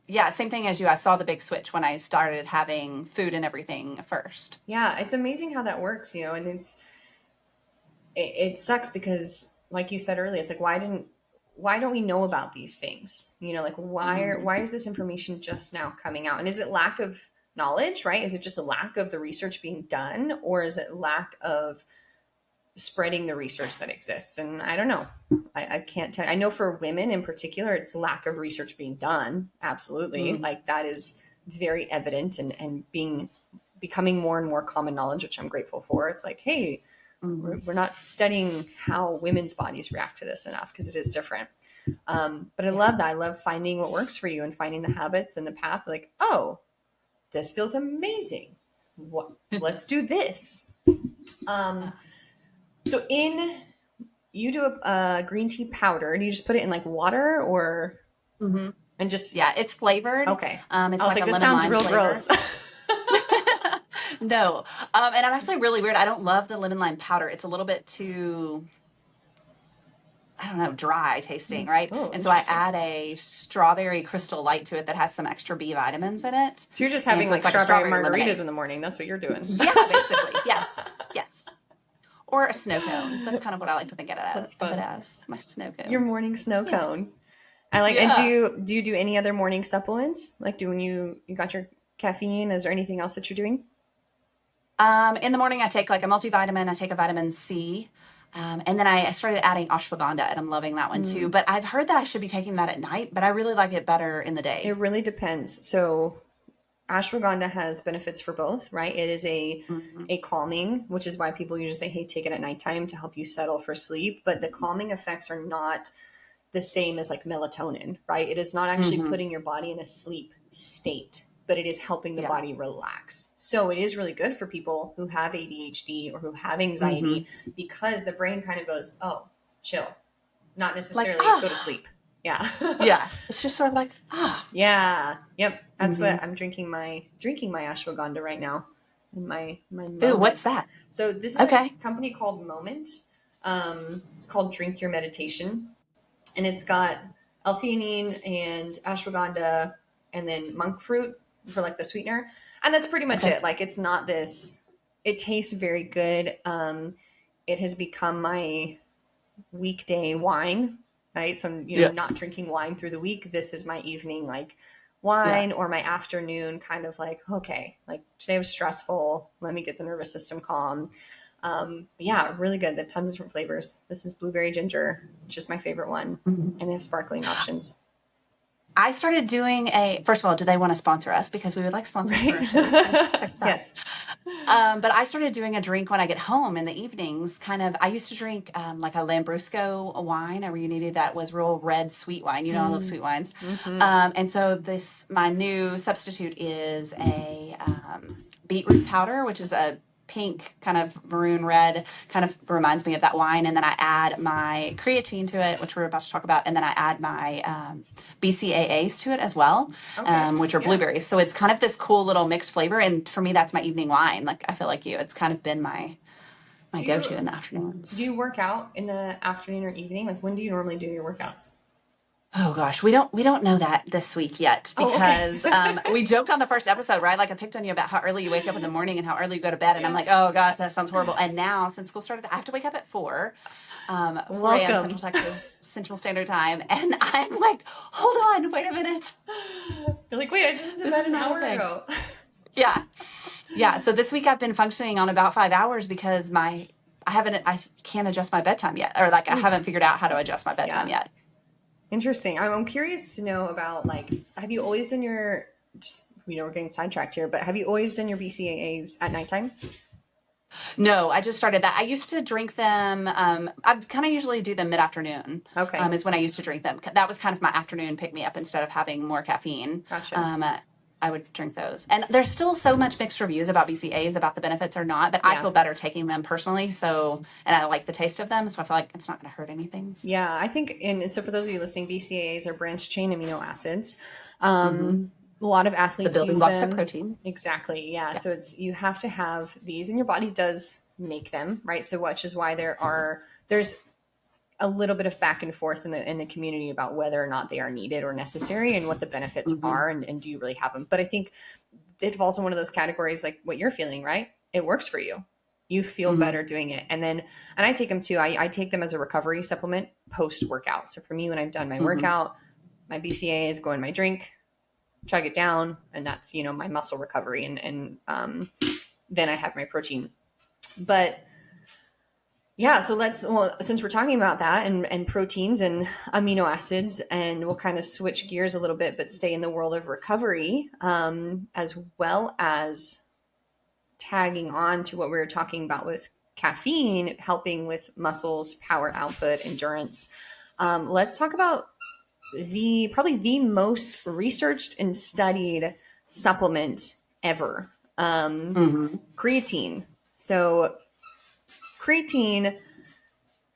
yeah, same thing as you. I saw the big switch when I started having food and everything first. Yeah, it's amazing how that works, and it sucks because like you said earlier, it's like why don't we know about these things? Like Mm-hmm. why is this information just now coming out? And is it lack of knowledge, right? Is it just a lack of the research being done, or is it lack of spreading the research that exists? And I don't know. I can't tell. I know for women in particular, it's lack of research being done. Absolutely. Like that is very evident and becoming more and more common knowledge, which I'm grateful for. It's like, hey, Mm-hmm. we're not studying how women's bodies react to this enough because it is different. But I Yeah. love that. I love finding what works for you and finding the habits and the path. Like, oh, this feels amazing. What? Let's do this. Um, so in you do a green tea powder. Do you just put it in like water or Mm-hmm. and just Yeah, it's flavored. okay? I It's was like like, a this lemon sounds lime real flavor. gross. No. And I'm actually really weird. I don't love the lemon lime powder. It's a little bit too, I don't know, dry tasting, right? Oh, And so I interesting. add a strawberry crystal light to it that has some extra B vitamins in it. So you're just And having so like it's like a strawberry strawberry margaritas lemonade. in the morning. That's what you're doing. Yeah, basically. Yes. Yes. Or a snow cone. That's kind of what I like to think That's of it fun. as my snow Your cone. morning snow Yeah. cone. I like. And Yeah. do you do any other morning supplements? Like, do when you got your caffeine? Is there anything else that you're doing? In the morning, I take like a multivitamin. I take a vitamin C. And then I started adding ashwagandha, and I'm loving that one too. Mm, But I've heard that I should be taking that at night, but I really like it better in the it day. really depends. So ashwagandha has benefits for both, right? It is Hmm. a calming, which is why people usually say, "Hey, take it at nighttime to help you settle for sleep." But the calming effects are not the same as like melatonin, right? It is not actually Hmm. putting your body in a sleep state, but it is helping the Yeah. body relax. So it is really good for people who have ADHD or who have Hmm. anxiety because the brain kind of goes, oh, chill, not Like, necessarily go to sleep. Yeah. yeah. It's just sort of like, Yeah. Yep. That's hmm. what I'm drinking my ashwagandha right now in my Ooh, what's moment. that? So this is a Okay. company called Moment. It's called Drink Your Meditation, and it's got L-theanine and ashwagandha, and then monk fruit for like the sweetener, and that's pretty much Okay. it. Like it's not this. It tastes very good. It has become my weekday wine, right? So I'm, Yeah. not drinking wine through the week. This is my evening, like Yeah. wine, or my afternoon, kind of like, okay, like today was stressful. Let me get the nervous system calm. Yeah, really good. They have tons of different flavors. This is blueberry ginger, which is my favorite one. Mhm. And they have sparkling options. I started doing first of all, do they want to sponsor us? Because we would like sponsors for Right? our show. Just check this out. Yes. But I started doing a drink when I get home in the evenings. Kind of, I used to drink like a Lambrusco wine, a Reuniti that was real red sweet wine. I love Mm, sweet wines. mm-hmm. And so my new substitute is a beetroot powder, which is a pink kind of maroon red, kind of reminds me of that wine. And then I add my creatine to it, which we're about to talk about. And then I add my BCAAs to it as well, Okay. which are Yeah. blueberries. So it's kind of this cool little mixed flavor. And for me, that's my evening wine. Like I feel like you, it's kind of been my Do you go-to in the do afternoons. you work out in the afternoon or evening? Like when do you normally do your workouts? Oh gosh, we don't know that this week yet Oh, okay. because we joked on the first episode, right? Like I picked on you about how early you wake up in the morning and how early you go to bed, and I'm like, Yes. oh gosh, that sounds horrible. And now since school started, I have to wake up at 4 a.m. Welcome. Central Standard Time, and I'm like, hold on, wait a minute, You're like, wait, I just went to this bed is an not hour okay. ago. Yeah, yeah. So this week I've been functioning on about 5 hours because I can't adjust my bedtime yet, or like I Oof. haven't figured out how to adjust my bedtime Yeah. yet. Interesting. I'm curious to know about like, have you always done your, just, we're getting sidetracked here, but have you always done your BCAAs at nighttime? No, I just started that. I used to drink them. I kind of usually do them mid-afternoon, Okay. is when I used to drink them. That was kind of my afternoon pick me up instead of having more caffeine. Gotcha. Um, I would drink those. And there's still so much mixed reviews about BCAs, about the benefits or not, but I Yeah. feel better taking them personally. So, and I like the taste of them. So I feel like it's not going to hurt anything. Yeah, I think, and so for those of you listening, BCAAs are branched chain amino acids. Mm-hmm. A lot of The athletes building use blocks of them. protein. Exactly. Yeah. Yeah. So it's, you have to have these, and your body does make them, right? So which is why there's a little bit of back and forth in the community about whether or not they are needed or necessary and what the benefits Mm-hmm. are, and do you really have them. But I think it falls in one of those categories like what you're feeling, right? It works for you. You feel Mm-hmm. better doing it. And I take them too. I take them as a recovery supplement post workout. So for me, when I've done my Mm-hmm. workout, my BCA is go in my drink, chug it down, and that's, my muscle recovery. And then I have my protein. But yeah, so since we're talking about that and proteins and amino acids, and we'll kind of switch gears a little bit, but stay in the world of recovery, as well as tagging on to what we were talking about with caffeine, helping with muscles, power output, endurance. Let's talk about probably the most researched and studied supplement ever, Mm-hmm. creatine. So creatine,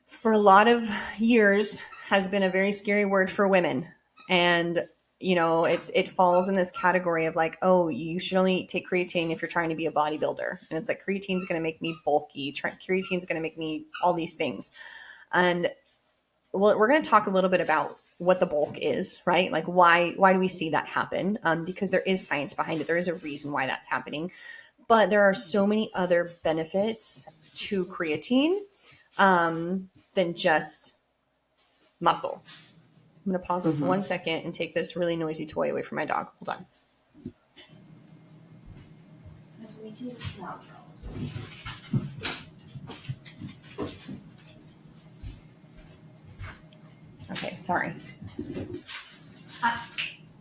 for a lot of years, has been a very scary word for women. And it falls in this category of like, oh, you should only take creatine if you're trying to be a bodybuilder. And it's like, creatine's going to make me bulky. Creatine's going to make me all these things. And well, we're going to talk a little bit about what the bulk is, right? Like why do we see that happen? Because there is science behind it. There is a reason why that's happening. But there are so many other benefits to creatine, than just muscle. I'm going to pause this Mm-hmm. 1 second and take this really noisy toy away from my dog. Hold on. Nice to meet you. Now, Charles. Okay, sorry.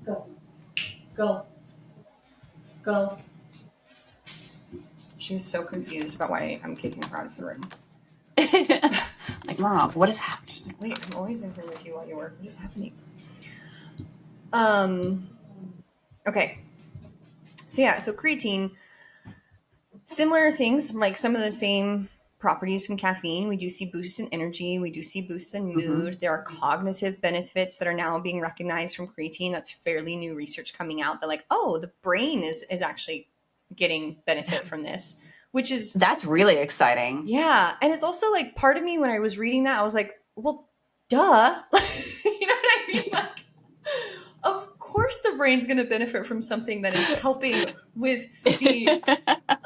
Go. Go. Go. She was so confused about why I'm kicking her out of the room. Like, Mom, what is happening? She's like, wait, I'm always in here with you while you work. What is happening? Um. Okay. So yeah, so creatine, similar things, like some of the same properties from caffeine. We do see boosts in energy. We do see boosts in Mm-hmm. mood. There are cognitive benefits that are now being recognized from creatine. That's fairly new research coming out that like, oh, the brain is actually getting benefit from this, which is, That's really exciting. yeah. And it's also like, part of me when I was reading that, I was like, well, duh. You know what I mean? Like, of course the brain's going to benefit from something that is helping with the,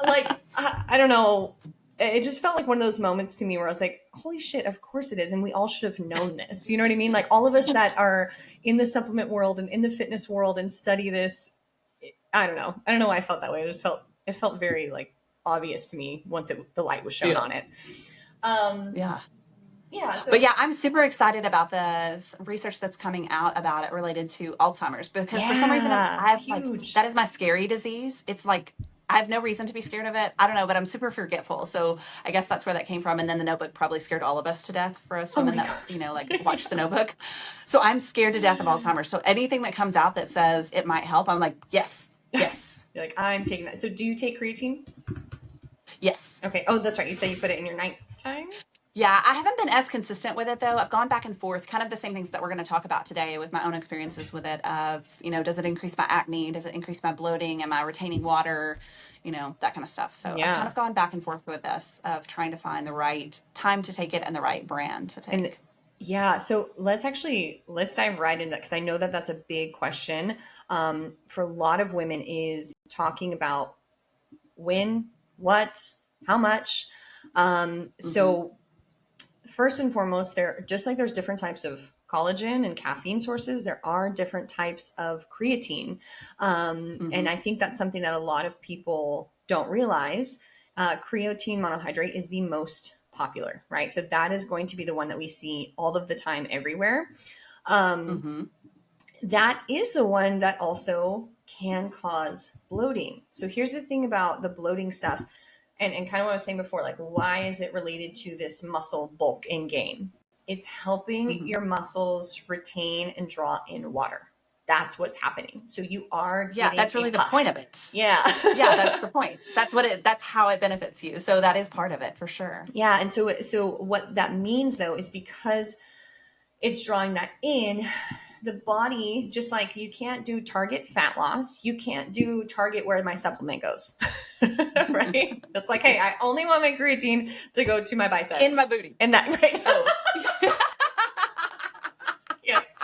like, I don't know. It just felt like one of those moments to me where I was like, holy shit, of course it is. And we all should have known this. You know what I mean? Like, all of us that are in the supplement world and in the fitness world and study this, I don't know. I don't know why I felt that way. It felt very like obvious to me once the light was shown Yeah. on it. Um, Yeah. yeah. But So, yeah, I'm super excited about the research that's coming out about it related to Alzheimer's, because for some reason yeah, it's I've like, huge. that is my scary disease. It's like, I have no reason to be scared of it. I don't know, but I'm super forgetful. So I guess that's where that came from. And then the Notebook probably scared all of us to death, for us Oh my women that, like watch the Notebook. So I'm scared to death of God. Alzheimer's. So anything that comes out that says it might help, I'm like, yes, yes, You're like, I'm taking that. So do you take creatine? yes. Okay. Oh, that's right. You said you put it in your nighttime? Yeah, I haven't been as consistent with it though. I've gone back and forth, kind of the same things that we're going to talk about today with my own experiences with it of, does it increase my acne? Does it increase my bloating? Am I retaining water? That kind of stuff. So I've kind Yeah. of gone back and forth with this of trying to find the right time to take it and the right brand to And take. yeah, so let's dive right into that, because I know that that's a big question, for a lot of women, is talking about when, what, how much. Mm-hmm. So first and foremost, there, just like there's different types of collagen and caffeine sources, there are different types of creatine. And Mm-hmm. I think that's something that a lot of people don't realize. Creatine monohydrate is the most popular, right? So that is going to be the one that we see all of the time everywhere. Um, Mm-hmm. that is the one that also can cause bloating. So here's the thing about the bloating stuff, and kind of what I was saying before, like, why is it related to this muscle bulk and gain? It's helping Mm-hmm. your muscles retain and draw in water. that's what's happening. So you are Yeah, getting that's a really the point puff. of it. Yeah. Yeah, that's the point. That's how it benefits you. So that is part of it for sure. Yeah. And so what that means though is because it's drawing that in, the body, just like you can't do target fat loss, you can't do target where my supplement goes. Right? It's like, hey, I only want my creatine to go to my In biceps. my booty. And that, right? Oh. Yes.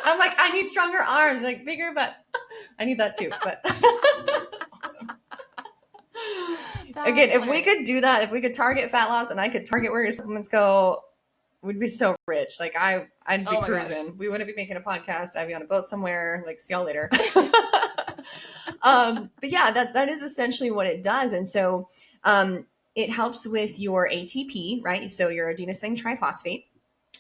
I'm like, I need stronger arms, like bigger, but I need that too. But that's awesome. Again, That's if we hilarious. could do that, if we could target fat loss and I could target where your supplements go, we'd be so rich. Like I'd be Oh my gosh. cruising. We wouldn't be making a podcast. I'd be on a boat somewhere. Like, see y'all later. But yeah, that is essentially what it does. And so it helps with your ATP, right? So your adenosine triphosphate,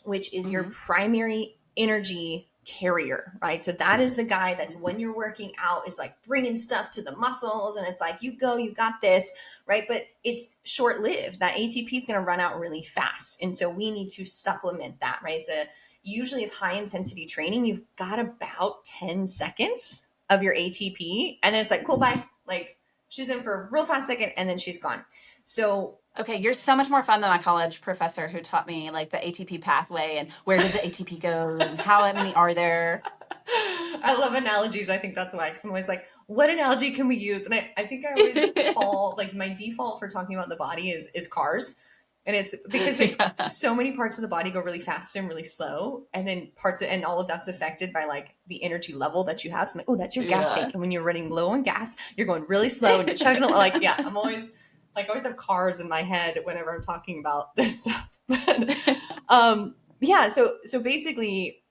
which is your Mm-hmm. primary energy carrier, right? So that is the guy that's when you're working out is like bringing stuff to the muscles and it's like, you go, you got this, right? But it's short lived. That ATP is going to run out really fast. And so we need to supplement that, right? So usually if high intensity training, you've got about 10 seconds of your ATP and then it's like, cool, bye. Like she's in for a real fast second and then she's gone. So Okay, you're so much more fun than my college professor who taught me like the ATP pathway and where does the ATP go and how many are there. I love analogies. I think that's why. Because I'm always like, what analogy can we use? And I think I always fall, like my default for talking about the body is cars. And it's because like Yeah. so many parts of the body go really fast and really slow. And then and all of that's affected by like the energy level that you have. So I'm like, oh, that's your gas Yeah. tank. And when you're running low on gas, you're going really slow and you're chugging like, yeah, I'm always like, I always have cars in my head whenever I'm talking about this stuff. But yeah, so basically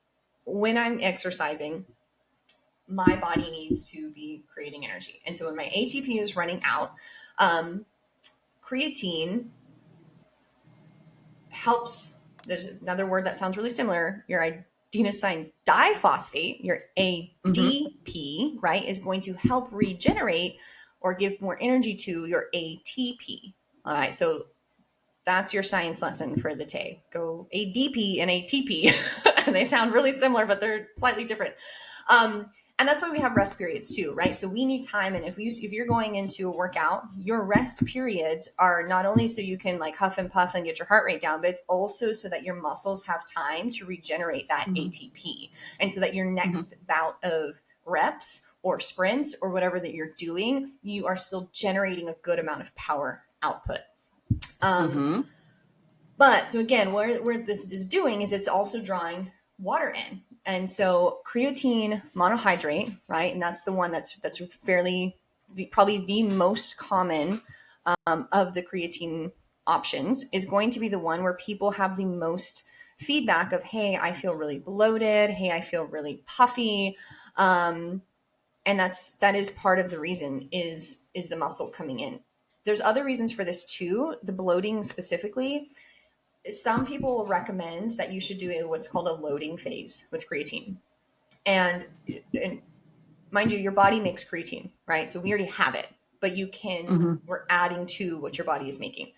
when I'm exercising, my body needs to be creating energy. And so when my ATP is running out, um, creatine helps. There's another word that sounds really similar. Your adenosine diphosphate, your Mm-hmm. ADP, right, is going to help regenerate or give more energy to your ATP. All right, so that's your science lesson for the day. Go ADP and ATP. And they sound really similar, but they're slightly different. And that's why we have rest periods too, right? So we need time. And if you're going into a workout, your rest periods are not only so you can like huff and puff and get your heart rate down, but it's also so that your muscles have time to regenerate that Mm-hmm. ATP. And so that your Mm-hmm. next bout of reps or sprints or whatever that you're doing, you are still generating a good amount of power output. Um, Mm-hmm. but so again, where this is doing is it's also drawing water in. And so creatine monohydrate, right? And that's the one that's fairly probably the most common of the creatine options is going to be the one where people have the most feedback of, hey, I feel really bloated. Hey, I feel really puffy. And that is part of the reason is the muscle coming in. There's other reasons for this too. The bloating specifically, some people will recommend that you should do what's called a loading phase with creatine. And mind you, your body makes creatine, right? So we already have it, but Mm-hmm. we're adding to what your body is making.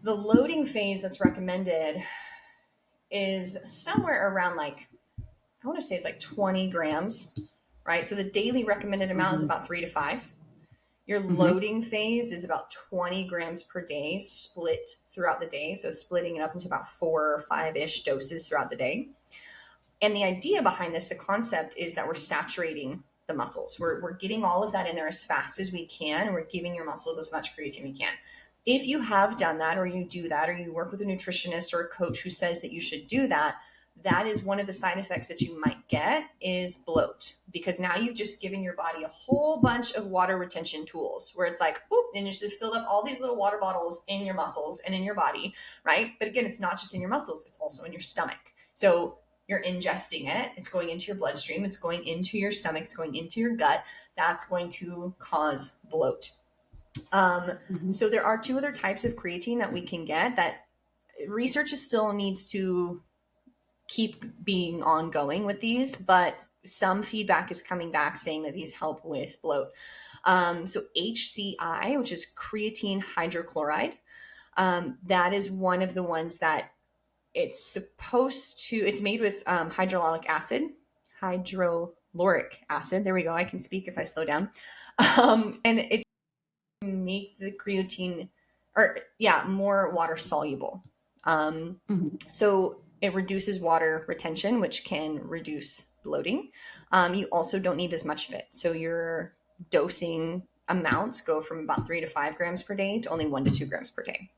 The loading phase that's recommended is somewhere around like, I want to say it's like 20 grams, right? So the daily recommended amount is Mm-hmm. about 3 to 5. Your Mm-hmm. loading phase is about 20 grams per day split throughout the day. So splitting it up into about 4 or 5-ish doses throughout the day. And the idea behind this, the concept is that we're saturating the muscles. We're getting all of that in there as fast as we can. And we're giving your muscles as much creatine we can. If you have done that, or you do that, or you work with a nutritionist or a coach who says that you should do that, that is one of the side effects that you might get is bloat, because now you've just given your body a whole bunch of water retention tools where it's like, oop, and you just filled up all these little water bottles in your muscles and in your body, right? But again, it's not just in your muscles, it's also in your stomach. So you're ingesting it, it's going into your bloodstream, it's going into your stomach, it's going into your gut. That's going to cause bloat. Um, Mm-hmm. so there are two other types of creatine that we can get that research still needs to keep being ongoing with these, but some feedback is coming back saying that these help with bloat. So HCI, which is creatine hydrochloride, that is one of the ones that it's made with hydrololic acid. hydroloric acid. There we go. I can speak if I slow down. And it make the creatine, or yeah, more water soluble. Mm-hmm. So it reduces water retention, which can reduce bloating. You also don't need as much of it. So your dosing amounts go from about 3 to 5 grams per day to only 1 to 2 grams per day.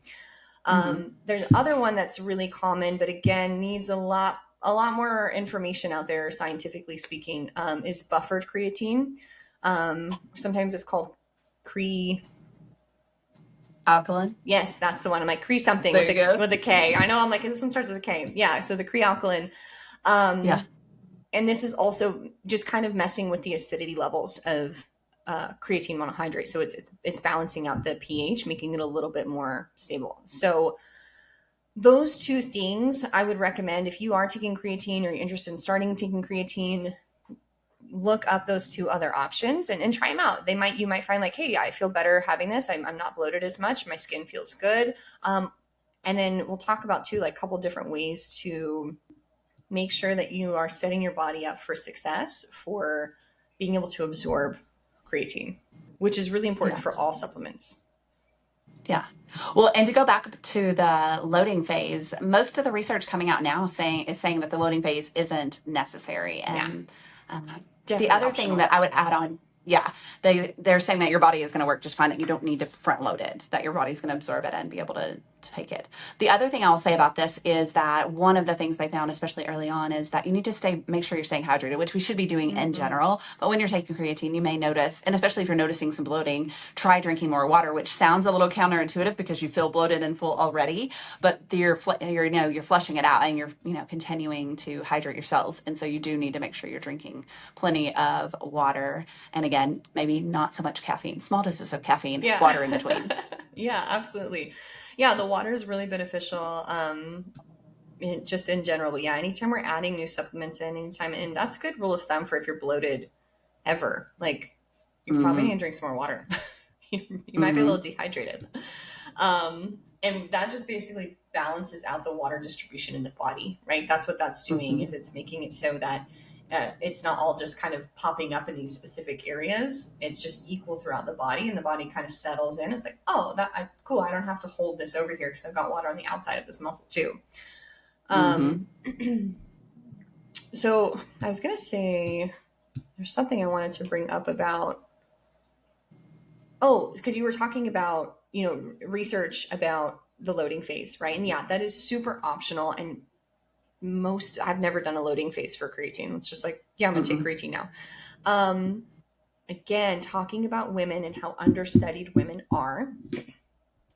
Mm-hmm. There's another one that's really common, but again needs a lot more information out there, scientifically speaking, is buffered creatine. Sometimes it's called Cre. Alkaline. Yes, that's the one. I'm like Cree something There with you a go. with a K. I know I'm like this one starts with a K. Yeah, so the Cree alkaline. Yeah. And this is also just kind of messing with the acidity levels of creatine monohydrate. So it's balancing out the pH, making it a little bit more stable. So those two things I would recommend if you are taking creatine or you're interested in starting taking creatine. Look up those two other options and try them out. You might find like, hey, I feel better having this. I'm not bloated as much. My skin feels good. And then we'll talk about too, like a couple different ways to make sure that you are setting your body up for success for being able to absorb creatine, which is really important Yeah. for all supplements. Yeah. Well, and to go back to the loading phase, most of the research coming out now saying that the loading phase isn't necessary. Yeah, And um, the definitely other thing that optional. I would add on, yeah, they're saying that your body is going to work just fine. That you don't need to front load it. That your body's going to absorb it and be able to take it. The other thing I'll say about this is that one of the things they found, especially early on, is that you need to make sure you're staying hydrated, which we should be doing in Mm-hmm. general. But when you're taking creatine, you may notice, and especially if you're noticing some bloating, try drinking more water, which sounds a little counterintuitive because you feel bloated and full already, but you're flushing it out and you're continuing to hydrate your cells, and so you do need to make sure you're drinking plenty of water. And again, maybe not so much caffeine, small doses of caffeine, Yeah. water in between. Yeah, absolutely. Yeah, the water is really beneficial. Just in general, but yeah, anytime we're adding new supplements in, anytime, and that's a good rule of thumb for if you're bloated ever, like you probably need Mm-hmm. to drink some more water. You might be a Mm-hmm. little dehydrated. And that just basically balances out the water distribution in the body, right? That's what that's doing, Mm-hmm. is it's making it so that it's not all just kind of popping up in these specific areas. It's just equal throughout the body, and the body kind of settles in. It's like, oh, cool. I don't have to hold this over here because I've got water on the outside of this muscle too. Mm-hmm. Um, so I was gonna say there's something I wanted to bring up about. Oh, because you were talking about research about the loading phase, right? And yeah, that is super optional. And I've never done a loading phase for creatine. It's just like, yeah, I'm gonna take Mm-hmm. creatine now. Um, Again, talking about women and how understudied women are,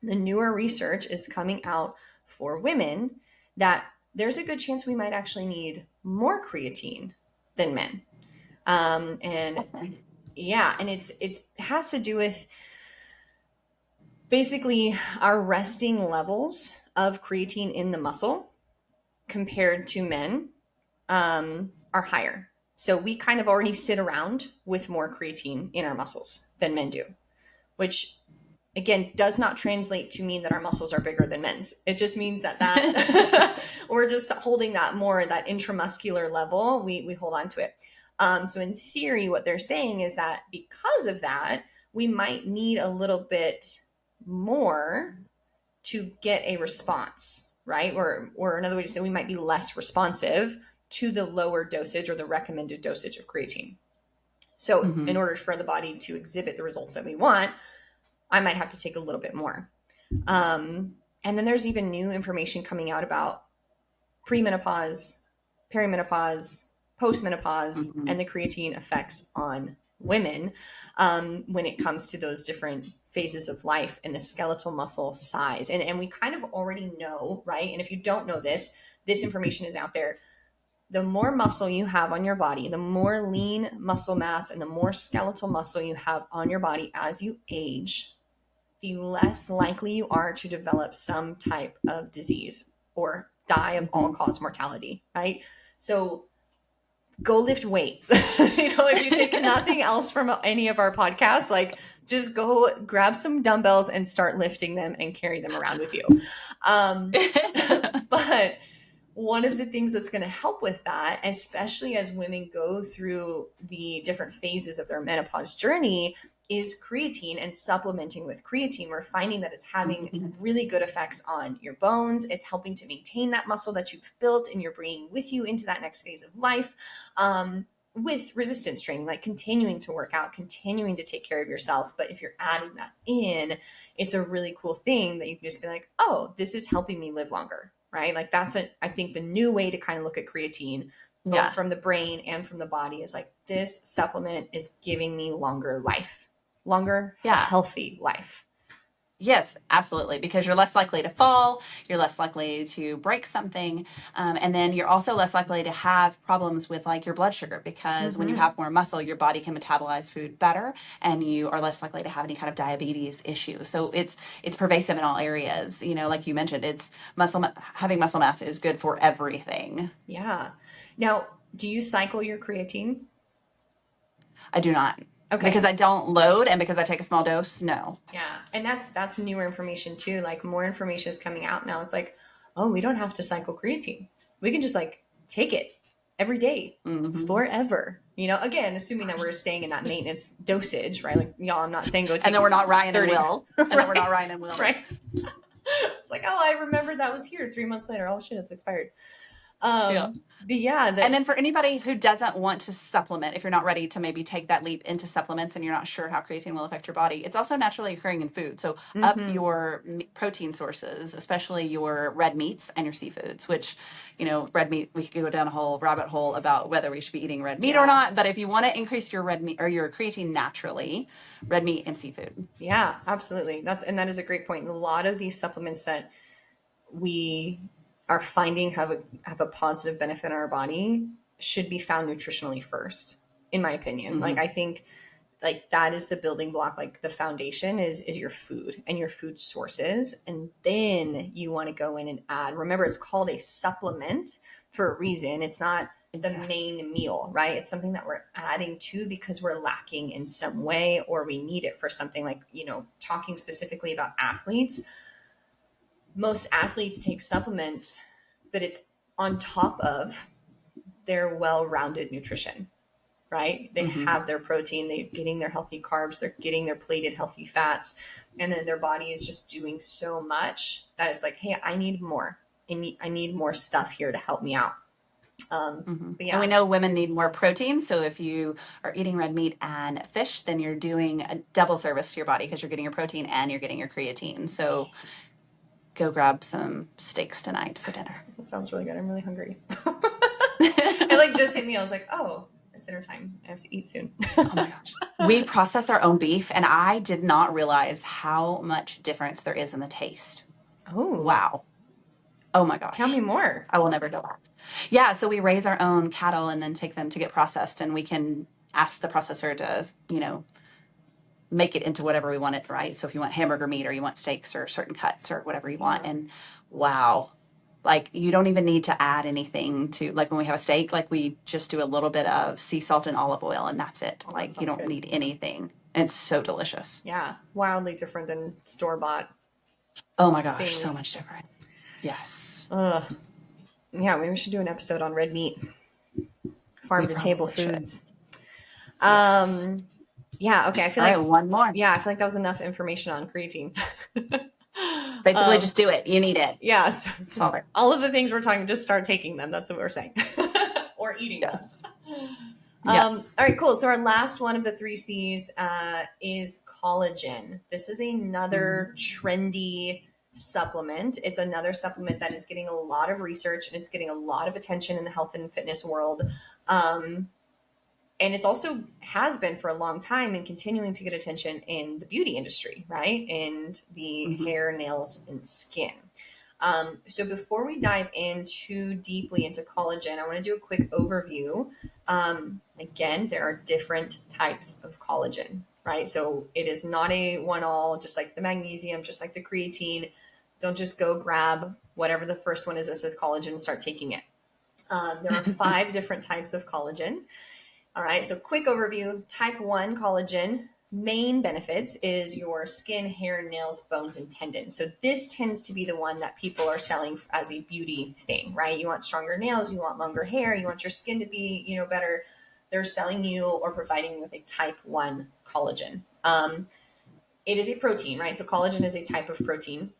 the newer research is coming out for women that there's a good chance we might actually need more creatine than men. And Awesome. yeah, and it has to do with basically our resting levels of creatine in the muscle compared to men are higher. So we kind of already sit around with more creatine in our muscles than men do, which again does not translate to mean that our muscles are bigger than men's. It just means that we're just holding that intramuscular level. We hold on to it. So in theory, what they're saying is that because of that, we might need a little bit more to get a response, right? Or another way to say, we might be less responsive to the lower dosage or the recommended dosage of creatine. So in Mm-hmm. order for the body to exhibit the results that we want, I might have to take a little bit more. And then there's even new information coming out about premenopause, perimenopause, postmenopause, Mm-hmm. and the creatine effects on women when it comes to those different phases of life and the skeletal muscle size. And we kind of already know, right? And if you don't know this information is out there. The more muscle you have on your body, the more lean muscle mass and the more skeletal muscle you have on your body as you age, the less likely you are to develop some type of disease or die of all Mm-hmm. cause mortality, right? So go lift weights. If you take nothing else from any of our podcasts, like just go grab some dumbbells and start lifting them and carry them around with you. Um, but one of the things that's going to help with that, especially as women go through the different phases of their menopause journey, is creatine and supplementing with creatine. We're finding that it's having Mhm. really good effects on your bones. It's helping to maintain that muscle that you've built and you're bringing with you into that next phase of life. With resistance training, like continuing to work out, continuing to take care of yourself. But if you're adding that in, it's a really cool thing that you can just be like, oh, this is helping me live longer, right? Like that's I think the new way to kind of look at creatine, both Yeah. from the brain and from the body, is like this supplement is giving me longer life, longer Yeah. healthy life. Yes, absolutely. Because you're less likely to fall, you're less likely to break something, and then you're also less likely to have problems with like your blood sugar. Because when you Mm-hmm. have more muscle, your body can metabolize food better, and you are less likely to have any kind of diabetes issue. So it's pervasive in all areas. You know, like you mentioned, it's having muscle mass is good for everything. Yeah. Now, do you cycle your creatine? I do not, because Okay. I don't load and because I take a small dose. No. Yeah. And that's newer information too. Like more information is coming out now. It's like, oh, we don't have to cycle creatine. We can just like take it every day Hmm. forever. You know, again, assuming that we're staying in that maintenance dosage, right? Like, y'all, I'm not saying go And then take we're not Ryan and 30, Will, and then we're not right? Ryan and Will. Right. It's like, oh, I remember that was here 3 months later. Oh shit, it's expired. Yeah. But yeah, And that then for anybody who doesn't want to supplement, if you're not ready to maybe take that leap into supplements and you're not sure how creatine will affect your body, it's also naturally occurring in food. So up mm-hmm. your protein sources, especially your red meats and your seafoods, which, you know, red meat, we could go down a whole rabbit hole about whether we should be eating red meat or Yeah. not. But if you want to increase your red meat or your creatine naturally, red meat and seafood. Yeah, absolutely. That is a great point. And a lot of these supplements that we are finding have a positive benefit on our body should be found nutritionally first, in my opinion. Like Hmm. I think like that is the building block, like the foundation is your food and your food sources, and then you want to go in and add. Remember, it's called a supplement for a reason. It's not the Exactly. main meal, right? It's something that we're adding to because we're lacking in some way or we need it for something. Like, you know, talking specifically about athletes, most athletes take supplements, but it's on top of their well-rounded nutrition, right? They Hmm. have their protein, they're getting their healthy carbs, they're getting their plated healthy fats, and then their body is just doing so much that it's like, hey, I need more. I need more stuff here to help me out. Hmm. But And we yeah, know women need more protein. So if you are eating red meat and fish, then you're doing a double service to your body because you're getting your protein and you're getting your creatine. So go grab some steaks tonight for dinner. that sounds really good. I'm really hungry. It like just hit me. I was like, oh, it's dinner time. I have to eat soon. Oh my gosh. We process our own beef, and I did not realize how much difference there is in the taste. Oh, Wow. Oh my tell me gosh. more. I will never go back. Yeah, so we raise our own cattle and then take them to get processed, and we can ask the processor to, you know, make it into whatever we want it, right? So if you want hamburger meat or you want steaks or certain cuts or whatever you want. Yeah. And wow, like you don't even need to add anything to, like when we have a steak, like we just do a little bit of sea salt and olive oil and that's it. Oh, that Like you sounds don't good. need anything. And it's so delicious. Yeah, wildly different than store bought Oh my gosh, so things. much different. Yes, Ugh. Yeah, maybe we should do an episode on red meat, we farm to table probably should. foods. Yes. Um, yeah, okay. I feel All right, like, one more. yeah, I feel like that was enough information on creatine. Basically, um, just do it. You need it. yeah, so That's all just there. all of the things we're talking, just start taking them. That's what we're saying, or eating them. Yes. Yes. All right, cool. So our last one of the three C's is collagen. This is Mhm. another trendy supplement. It's another supplement that is getting a lot of research and it's getting a lot of attention in the health and fitness world. Um, and it's also has been for a long time and continuing to get attention in the beauty industry, right? And the Mhm. hair, nails, and skin. So before we dive in too deeply into collagen, I want to do a quick overview. Again, there are different types of collagen, right? So it is not a one all, just like the magnesium, just like the creatine. Don't just go grab whatever the first one is that says collagen and start taking it. There are five different types of collagen. All right, so quick overview. Type 1 collagen, main benefits is your skin, hair, nails, bones, and tendons. So this tends to be the one that people are selling as a beauty thing, right? You want stronger nails, you want longer hair, you want your skin to be, better. They're selling you or providing you with a type 1 collagen. It is a protein, right? So collagen is a type of protein.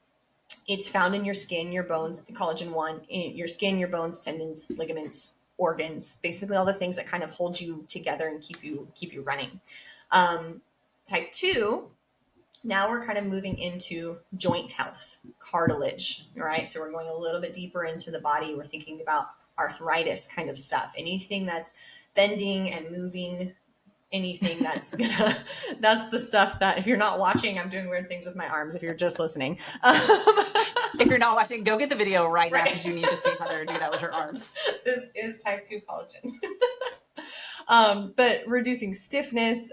It's found in your skin, your bones, the collagen 1, in your skin, your bones, tendons, ligaments, organs, basically all the things that kind of hold you together and keep you running. Type 2, now we're kind of moving into joint health, cartilage, right? So we're going a little bit deeper into the body. We're thinking about arthritis kind of stuff, anything that's bending and moving, anything that's gonna, that's the stuff that, if you're not watching, I'm doing weird things with my arms if you're just listening. If you're not watching, go get the video right now, Right. because you need to see Heather do that with her arms. This is type 2 collagen. But reducing stiffness,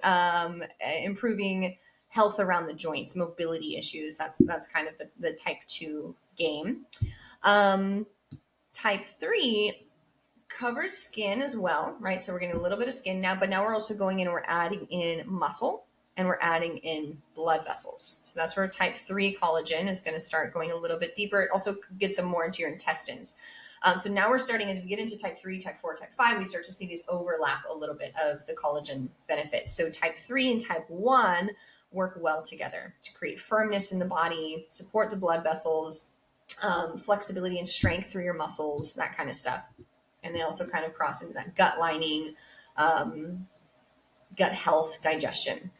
improving health around the joints, mobility issues. That's kind of the type 2 game. Type 3 covers skin as well, right? So we're getting a little bit of skin now, but now we're also going in and we're adding in muscle and we're adding in blood vessels. So that's where type 3 collagen is going to start going a little bit deeper. It also gets some more into your intestines. So now we're starting, as we get into type 3, type 4, type 5, we start to see these overlap a little bit of the collagen benefits. So type 3 and type 1 work well together to create firmness in the body, support the blood vessels, flexibility and strength through your muscles, that kind of stuff. And they also kind of cross into that gut lining, gut health, digestion.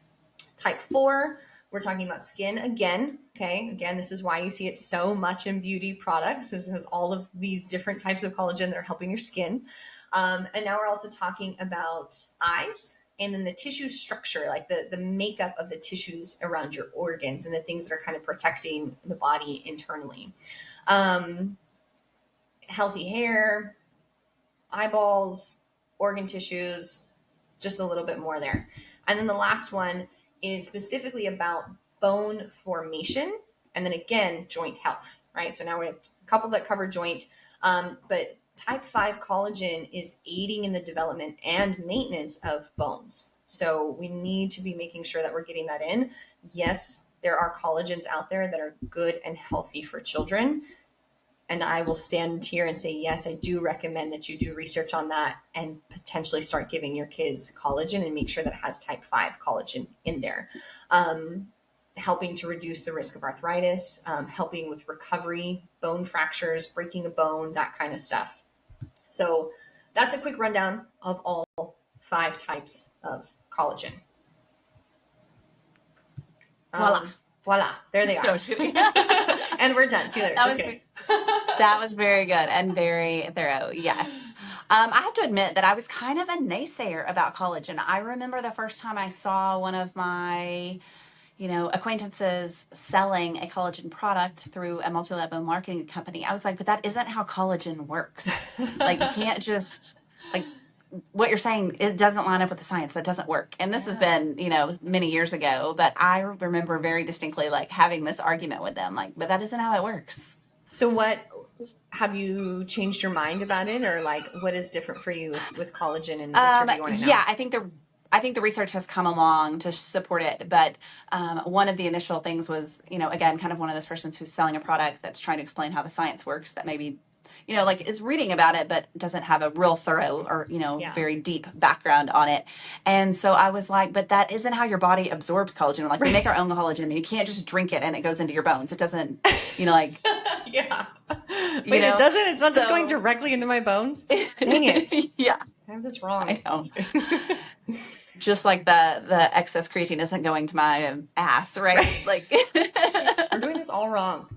Type 4, we're talking about skin again. Okay. Again, this is why you see it so much in beauty products. This has all of these different types of collagen that are helping your skin. And now we're also talking about eyes and then the tissue structure, like the makeup of the tissues around your organs and the things that are kind of protecting the body internally. Healthy hair, eyeballs, organ tissues, just a little bit more there. And then the last one is specifically about bone formation. And then again, joint health, right? So now we have a couple that cover joint, but type 5 collagen is aiding in the development and maintenance of bones. So we need to be making sure that we're getting that in. Yes, there are collagens out there that are good and healthy for children. And I will stand here and say, yes, I do recommend that you do research on that and potentially start giving your kids collagen and make sure that it has type 5 collagen in there. Helping to reduce the risk of arthritis, helping with recovery, bone fractures, breaking a bone, that kind of stuff. So that's a quick rundown of all 5 types of collagen. Voila. There they are. And we're done. See you later. Just kidding. That was very good and very thorough. Yes. I have to admit that I was kind of a naysayer about collagen. I remember the first time I saw one of my, acquaintances selling a collagen product through a multi-level marketing company. I was like, but that isn't how collagen works. Like, you can't just, like, what you're saying, it doesn't line up with the science. That doesn't work. And this has been, many years ago, but I remember very distinctly like having this argument with them, like, but that isn't how it works. So what, have you changed your mind about it, or like what is different for you with collagen and what's your view on it now? Yeah, I think the research has come along to support it, but one of the initial things was, again, kind of one of those persons who's selling a product that's trying to explain how the science works, that maybe, like is reading about it, but doesn't have a real thorough or, very deep background on it. And so I was like, but that isn't how your body absorbs collagen. Like, we make our own collagen, and you can't just drink it and it goes into your bones. It doesn't, like. Yeah. Wait, it doesn't? It's not just going directly into my bones? Dang it. Yeah. I have this wrong. I know. Just like the excess creatine isn't going to my ass, right? Like, we're doing this all wrong.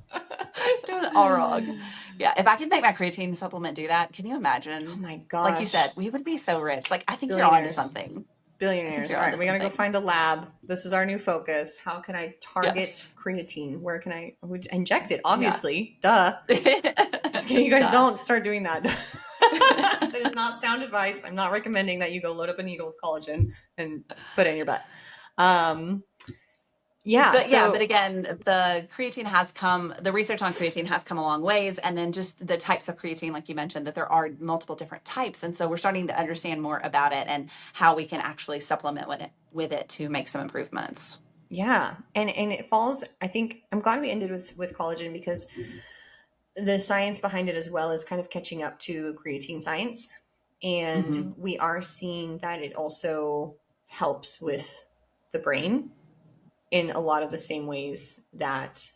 Doing it all wrong. Yeah, if I can make my creatine supplement do that, can you imagine? Oh my gosh. Like you said, we would be so rich. Like, I think you're onto something. Billionaires. All right, we gotta go find a lab. This is our new focus. How can I target creatine? Where can I inject it? Obviously, duh. Just kidding. You guys don't start doing that. That is not sound advice. I'm not recommending that you go load up a needle with collagen and put it in your butt. Yeah. But So again, the research on creatine has come a long ways. And then just the types of creatine, like you mentioned, that there are multiple different types. And so we're starting to understand more about it and how we can actually supplement with it to make some improvements. yeah, and it falls. I think I'm glad we ended with collagen because the science behind it as well is kind of catching up to creatine science, Mm-hmm. and we are seeing that it also helps with the brain in a lot of the same ways that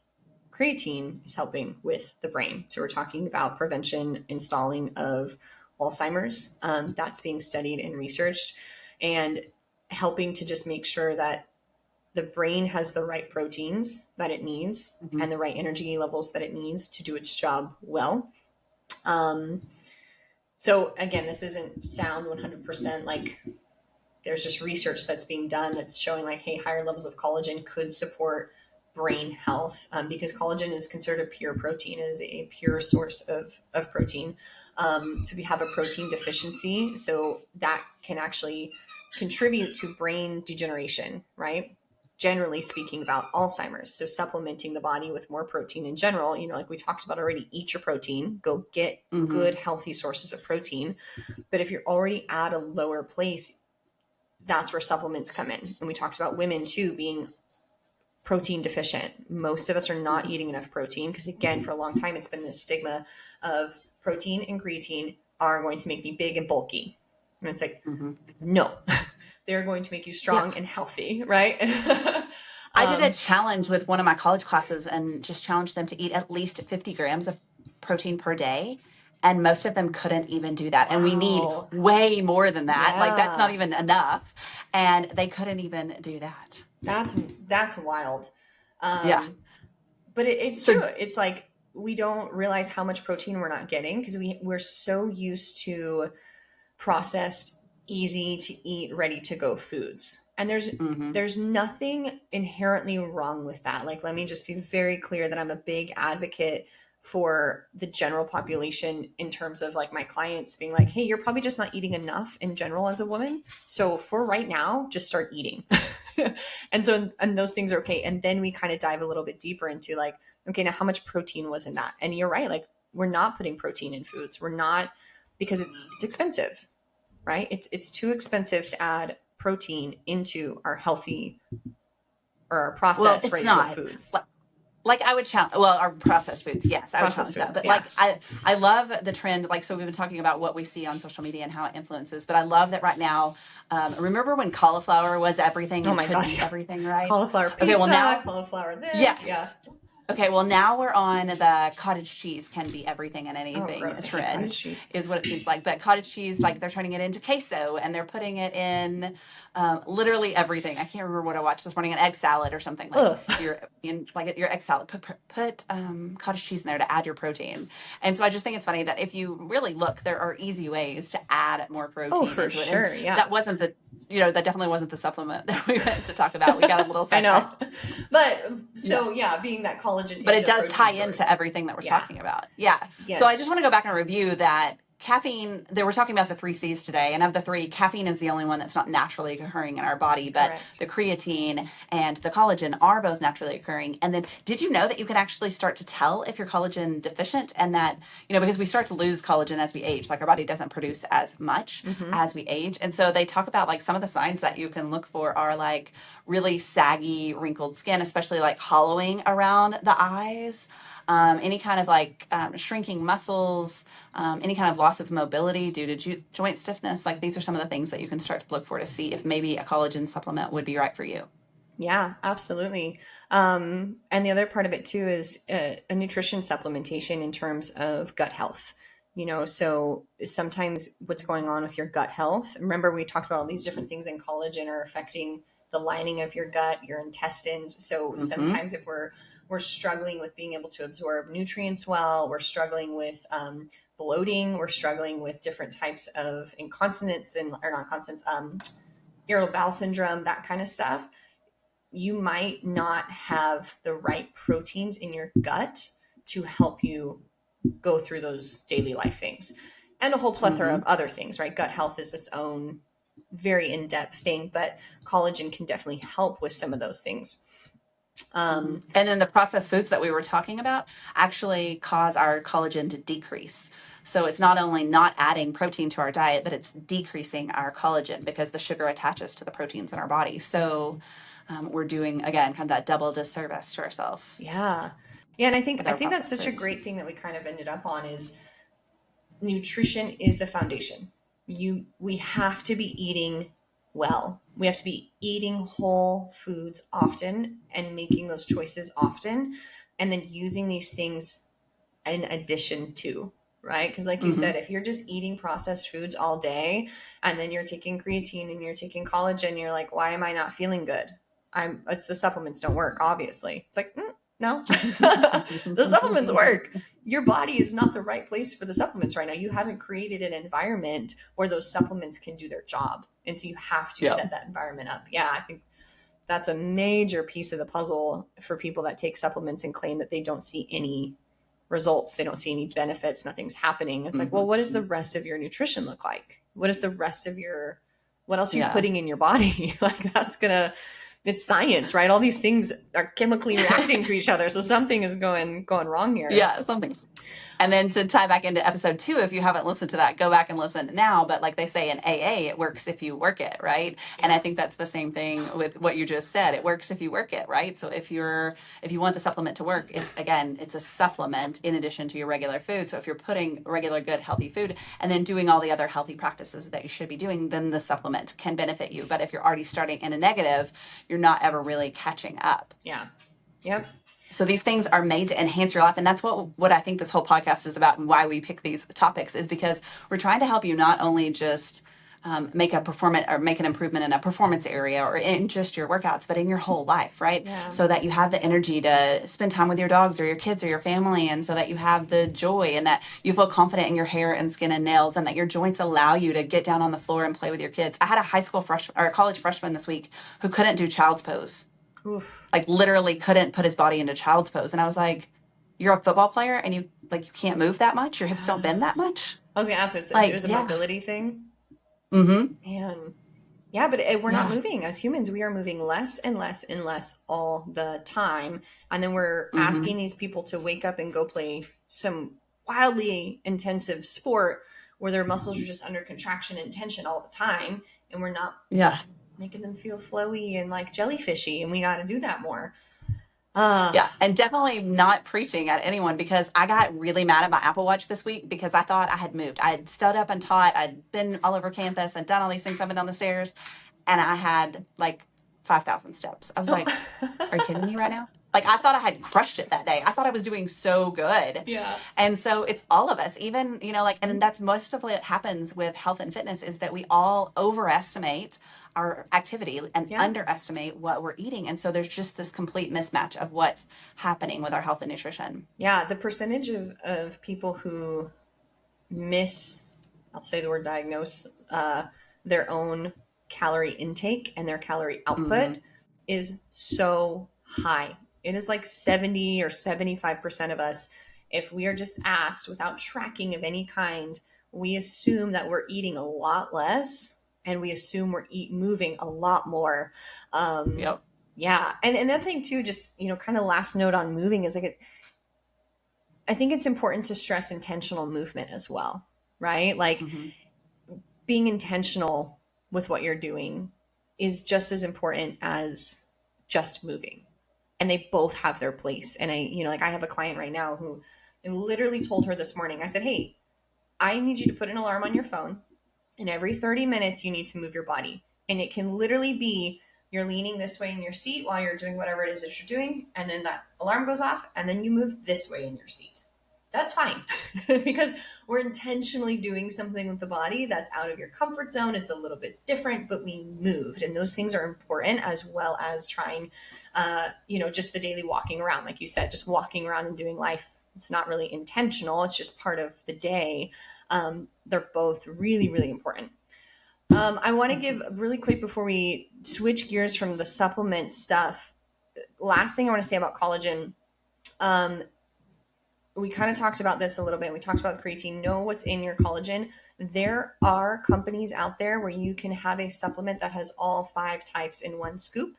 creatine is helping with the brain. So we're talking about prevention and stalling of Alzheimer's. That's being studied and researched, and helping to just make sure that the brain has the right proteins that it needs Mm-hmm. and the right energy levels that it needs to do its job well. Um, so again, this isn't sound 100% like there's just research that's being done that's showing like, hey, higher levels of collagen could support brain health, because collagen is considered a pure protein. It is a pure source of protein. So we have a protein deficiency. So that can actually contribute to brain degeneration, right? Generally speaking about Alzheimer's. So supplementing the body with more protein in general, like we talked about already, eat your protein, go get Mm-hmm. good, healthy sources of protein. But if you're already at a lower place, that's where supplements come in. And we talked about women too being protein deficient. Most of us are not eating enough protein because, again, for a long time, it's been this stigma of protein and creatine are going to make me big and bulky. And it's like, Mm-hmm. no, they're going to make you Yeah. strong and healthy, right? I did a um, challenge with one of my college classes and just challenged them to eat at least 50 grams of protein per day. And most of them couldn't even do that. And we need wow. way more than that. Like, that's not Yeah. even enough. And they couldn't even do that. That's wild. Yeah. Um, but it's true. So, It's like we don't realize how much protein we're not getting because we're so used to processed, easy to eat, ready to go foods. And hmm there's nothing inherently wrong with that. Like, let me just be very clear that I'm a big advocate for the general population in terms of like my clients being like, hey, you're probably just not eating enough in general as a woman. So for right now, just start eating. And those things are okay. And then we kind of dive a little bit deeper into like, okay, now how much protein was in that? And you're right, like we're not putting protein in foods. We're not, because it's expensive, right? It's too expensive to add protein into our healthy or our well, processed it's ready to go not. foods. Like I would challenge, well, our processed foods, yes, I would Processed challenge that. foods, But yeah. like I love the trend. Like, so we've been talking about what we see on social media and how it influences. But I love that right now. Remember when cauliflower was everything Oh and my could god, be yeah. everything, right? Cauliflower Okay, well pizza, now, cauliflower this, yeah. yes. Okay, well now we're on the cottage cheese can be everything and Oh, anything gross! I hate trend, cottage cheese. is what it seems like. But cottage cheese, like they're turning it into queso and they're putting it in literally everything. I can't remember what I watched this morning, an egg salad or something. Like Ugh. your in like your egg salad, put cottage cheese in there to add your protein. And so I just think it's funny that if you really look, there are easy ways to add more Oh, protein for into it. And sure, yeah. that wasn't the that definitely wasn't the supplement that we went to talk about. We got a little I know, sidetracked. but Yeah, so yeah, being that collagen but is it a does protein tie into source. everything that we're Yeah. talking about. Yeah. So I just Yes. want to go back and review that caffeine, they were talking about the three C's today. And of the three, caffeine is the only one that's not naturally occurring in our body, but Correct. the creatine and the collagen are both naturally occurring. And then did you know that you can actually start to tell if you're collagen deficient and that, because we start to lose collagen as we age, like our body doesn't produce as much Mm-hmm. as we age. And so they talk about like some of the signs that you can look for are like really saggy, wrinkled skin, especially like hollowing around the eyes, any kind of like shrinking muscles, any kind of loss of mobility due to joint stiffness. Like these are some of the things that you can start to look for to see if maybe a collagen supplement would be right for you. Yeah, absolutely. And the other part of it too is a nutrition supplementation in terms of gut health. So sometimes what's going on with your gut health. Remember, we talked about all these different things in collagen are affecting the lining of your gut, your intestines. So Mm-hmm. sometimes if we're struggling with being able to absorb nutrients well, we're struggling with bloating, we're struggling with different types of incontinence and or not consonants, irritable bowel syndrome, that kind of stuff, you might not have the right proteins in your gut to help you go through those daily life things and a whole plethora Mm-hmm. of other things, right? Gut health is its own very in-depth thing, but collagen can definitely help with some of those things. And then the processed foods that we were talking about actually cause our collagen to decrease. So it's not only not adding protein to our diet, but it's decreasing our collagen because the sugar attaches to the proteins in our body. So we're doing, again, kind of that double disservice to ourselves Yeah. Yeah, and I think with I our think that's processed such a foods. great thing that we kind of ended up on is nutrition is the foundation. We have to be eating well. We have to be eating whole foods often and making those choices often and then using these things in addition to, right? Because like you Mm-hmm. said, if you're just eating processed foods all day and then you're taking creatine and you're taking collagen, you're like, why am I not feeling good? It's the supplements don't work, obviously. It's like, no, the supplements work. Your body is not the right place for the supplements right now. You haven't created an environment where those supplements can do their job. And so you have to Yep. set that environment up. Yeah, I think that's a major piece of the puzzle for people that take supplements and claim that they don't see any results. They don't see any benefits. Nothing's happening. It's like, Mm-hmm. well, what does the rest of your nutrition look like? What is the rest of what else are you Yeah. putting in your body? Like it's science, right? All these things are chemically reacting to each other. So something is going wrong here. Yeah, something's. And then to tie back into episode 2, if you haven't listened to that, go back and listen now. But like they say in AA, it works if you work it, right? And I Yeah. think that's the same thing with what you just said. It works if you work it, right? So if you want the supplement to work, it's a supplement in addition to your regular food. So if you're putting regular, good, healthy food and then doing all the other healthy practices that you should be doing, then the supplement can benefit you. But if you're already starting in a negative, you're not ever really catching up. Yeah. Yep. So these things are made to enhance your life, and that's what I think this whole podcast is about, and why we pick these topics is because we're trying to help you not only just make a performance or make an improvement in a performance area or in just your workouts, but in your whole life, right? Yeah. So that you have the energy to spend time with your dogs or your kids or your family, and so that you have the joy and that you feel confident in your hair and skin and nails, and that your joints allow you to get down on the floor and play with your kids. I had a high school freshman or a college freshman this week who couldn't do child's pose, Oof. like literally couldn't put his body into child's pose. And I was like, you're a football player and you can't move that much. Your hips don't Yeah. bend that much. I was gonna ask, it Like, was a yeah. mobility thing. Mm-hmm. Man, yeah, but we're not Yeah. moving as humans. We are moving less and less and less all the time. And then we're Mm-hmm. asking these people to wake up and go play some wildly intensive sport where their muscles are just under contraction and tension all the time. And we're not Yeah. making them feel flowy and like jellyfishy. And we got to do that more. Uh, Yeah. And definitely not preaching at anyone, because I got really mad at my Apple Watch this week because I thought I had moved. I had stood up and taught. I'd been all over campus and done all these things up and down the stairs. And I had like 5,000 steps. I was oh. like, are you kidding me right now? Like, I thought I had crushed it that day. I thought I was doing so good. Yeah. And so it's all of us, even, like, and that's most of what happens with health and fitness is that we all overestimate our activity and Yeah. underestimate what we're eating. And so there's just this complete mismatch of what's happening with our health and nutrition. Yeah. The percentage of people who miss, I'll say the word diagnose, their own calorie intake and their calorie Mm-hmm. output is so high. It is like 70 or 75% of us, if we are just asked without tracking of any kind, we assume that we're eating a lot less and we assume we're moving a lot more. Um, Yep. yeah. And another thing too, just, kind of last note on moving is like, I think it's important to stress intentional movement as well, right? Like Mm-hmm. being intentional with what you're doing is just as important as just moving. And they both have their place. And like I have a client right now who I literally told her this morning, I said, hey, I need you to put an alarm on your phone. And every 30 minutes, you need to move your body. And it can literally be you're leaning this way in your seat while you're doing whatever it is that you're doing. And then that alarm goes off. And then you move this way in your seat. That's fine because we're intentionally doing something with the body that's out of your comfort zone. It's a little bit different, but we moved. And those things are important as well as trying, just the daily walking around. Like you said, just walking around and doing life. It's not really intentional. It's just part of the day. They're both really, really important. I want to give really quick before we switch gears from the supplement stuff. Last thing I want to say about collagen. Um, we kind of talked about this a little bit. We talked about creatine. Know what's in your collagen. There are companies out there where you can have a supplement that has all 5 types in one scoop.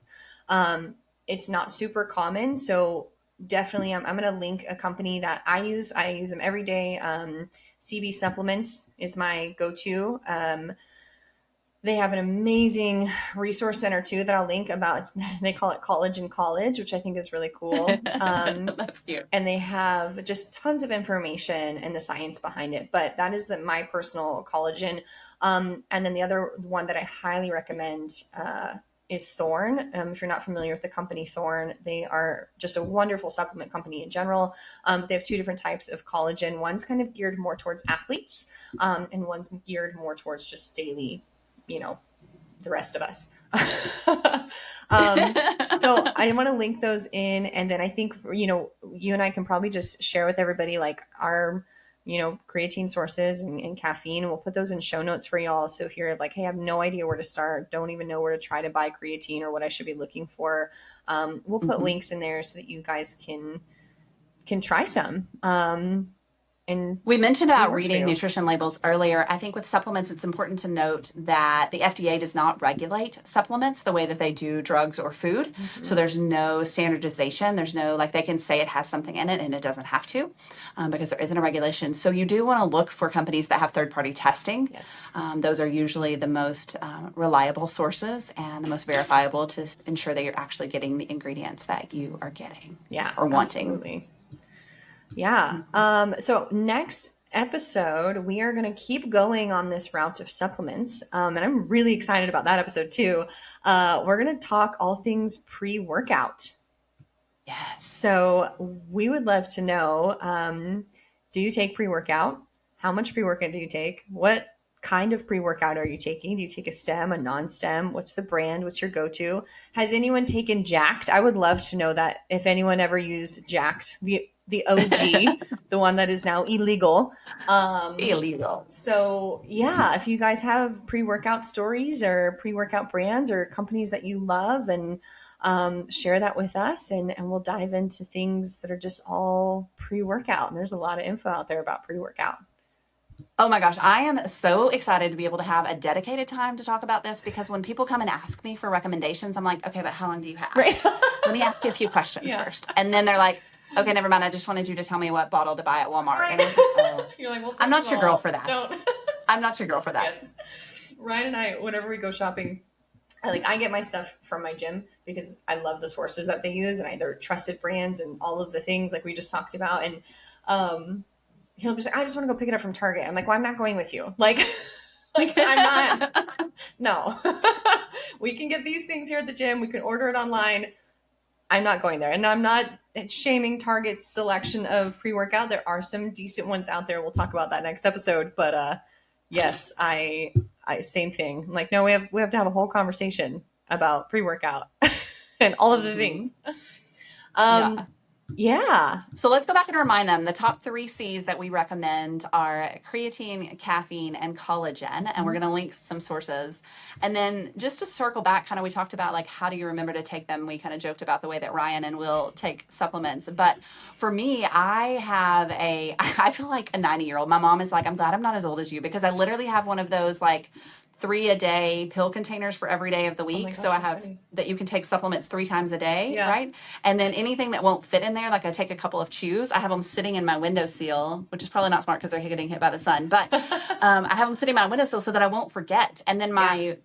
Um, it's not super common. So definitely, I'm going to link a company that I use. I use them every day. CB Supplements is my go-to. They have an amazing resource center too that I'll link about. They call it Collagen College, which I think is really cool. That's cute. And they have just tons of information and the science behind it. But that is my personal collagen. And then the other one that I highly recommend is Thorne. If you're not familiar with the company Thorne, they are just a wonderful supplement company in general. They have two different types of collagen. One's kind of geared more towards athletes, and one's geared more towards just daily, the rest of us. So I want to link those in. And then I think, you and I can probably just share with everybody like our, creatine sources and caffeine. And we'll put those in show notes for y'all. So if you're like, hey, I have no idea where to start, don't even know where to try to buy creatine or what I should be looking for, we'll put links in there so that you guys can try some. And we mentioned see what about works for reading you. nutrition labels earlier. I think with supplements, it's important to note that the FDA does not regulate supplements the way that they do drugs or food. So there's no standardization. There's no, like, they can say it has something in it and it doesn't have to, because there isn't a regulation. So you do want to look for companies that have third-party testing. Yes. Those are usually the most reliable sources and the most verifiable to ensure that you're actually getting the ingredients that you are getting Yeah, or wanting. absolutely. Yeah. So next episode, we are going to keep going on this route of supplements. And I'm really excited about that episode too. We're going to talk all things pre-workout. Yes. So we would love to know, do you take pre-workout? How much pre-workout do you take? What kind of pre-workout are you taking? Do you take a stem, a non-stem? What's the brand? What's your go-to? Has anyone taken Jacked? I would love to know that if anyone ever used Jacked, the OG, the one that is now illegal. Illegal. So yeah, if you guys have pre-workout stories or pre-workout brands or companies that you love, and share that with us, and we'll dive into things that are just all pre-workout. And there's a lot of info out there about pre-workout. Oh my gosh, I am so excited to be able to have a dedicated time to talk about this, because when people come and ask me for recommendations, I'm like, okay, but how long do you have? Right. Let me ask you a few questions Yeah. first. And then they're like, okay, never mind. I just wanted you to tell me what bottle to buy at Walmart. Right. And I was like, oh, You're like, well, I'm first not of your girl all, for that. don't. I'm not your girl for that. Yes. Ryan and I, whenever we go shopping, I get my stuff from my gym because I love the sources that they use, and they're trusted brands and all of the things like we just talked about. And he'll be like, I just want to go pick it up from Target. I'm like, well, I'm not going with you. Like I'm not. No. We can get these things here at the gym. We can order it online. I'm not going there. And I'm not shaming Target's selection of pre-workout. There are some decent ones out there. We'll talk about that next episode. But yes, I same thing. I'm like, no, we have to have a whole conversation about pre-workout and all of the things. Yeah. Yeah. So let's go back and remind them. The top 3 C's that we recommend are creatine, caffeine, and collagen. And we're going to link some sources. And then just to circle back, kind of, we talked about like, how do you remember to take them? We kind of joked about the way that Ryan and Will take supplements. But for me, I feel like a 90-year-old. My mom is like, I'm glad I'm not as old as you, because I literally have one of those like 3-a-day pill containers for every day of the week. Gosh, so I have funny. that you can take supplements 3 times a day, Yeah. right? And then anything that won't fit in there, like I take a couple of chews. I have them sitting in my windowsill, which is probably not smart because they're getting hit by the sun. But I have them sitting in my windowsill so that I won't forget. And then my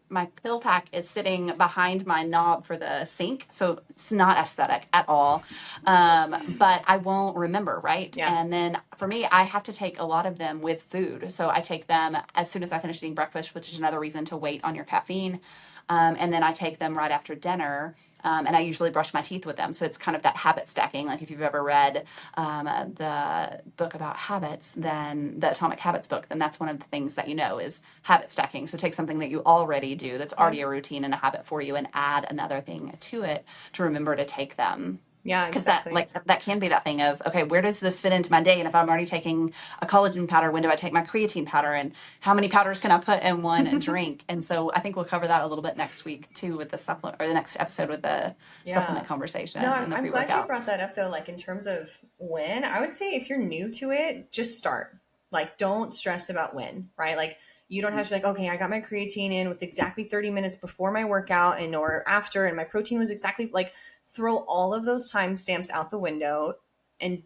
pill pack is sitting behind my knob for the sink, so it's not aesthetic at all. But I won't remember, right? Yeah. And then for me, I have to take a lot of them with food. So I take them as soon as I finish eating breakfast, which is another reason to wait on your caffeine. And then I take them right after dinner. And I usually brush my teeth with them. So it's kind of that habit stacking. Like if you've ever read the book about habits, then the Atomic Habits book, then that's one of the things that is habit stacking. So take something that you already do that's already a routine and a habit for you, and add another thing to it to remember to take them. Yeah, Because exactly. that can be that thing of, okay, where does this fit into my day? And if I'm already taking a collagen powder, when do I take my creatine powder? And how many powders can I put in one drink? And so I think we'll cover that a little bit next week too, with the supplement, or the next episode with the supplement conversation No, and the I'm glad you brought pre-workouts. that up though. Like in terms of when, I would say if you're new to it, just start. Like don't stress about when, right? Like You don't have to be like, okay, I got my creatine in with exactly 30 minutes before my workout and or after, and my protein was exactly like, throw all of those timestamps out the window and,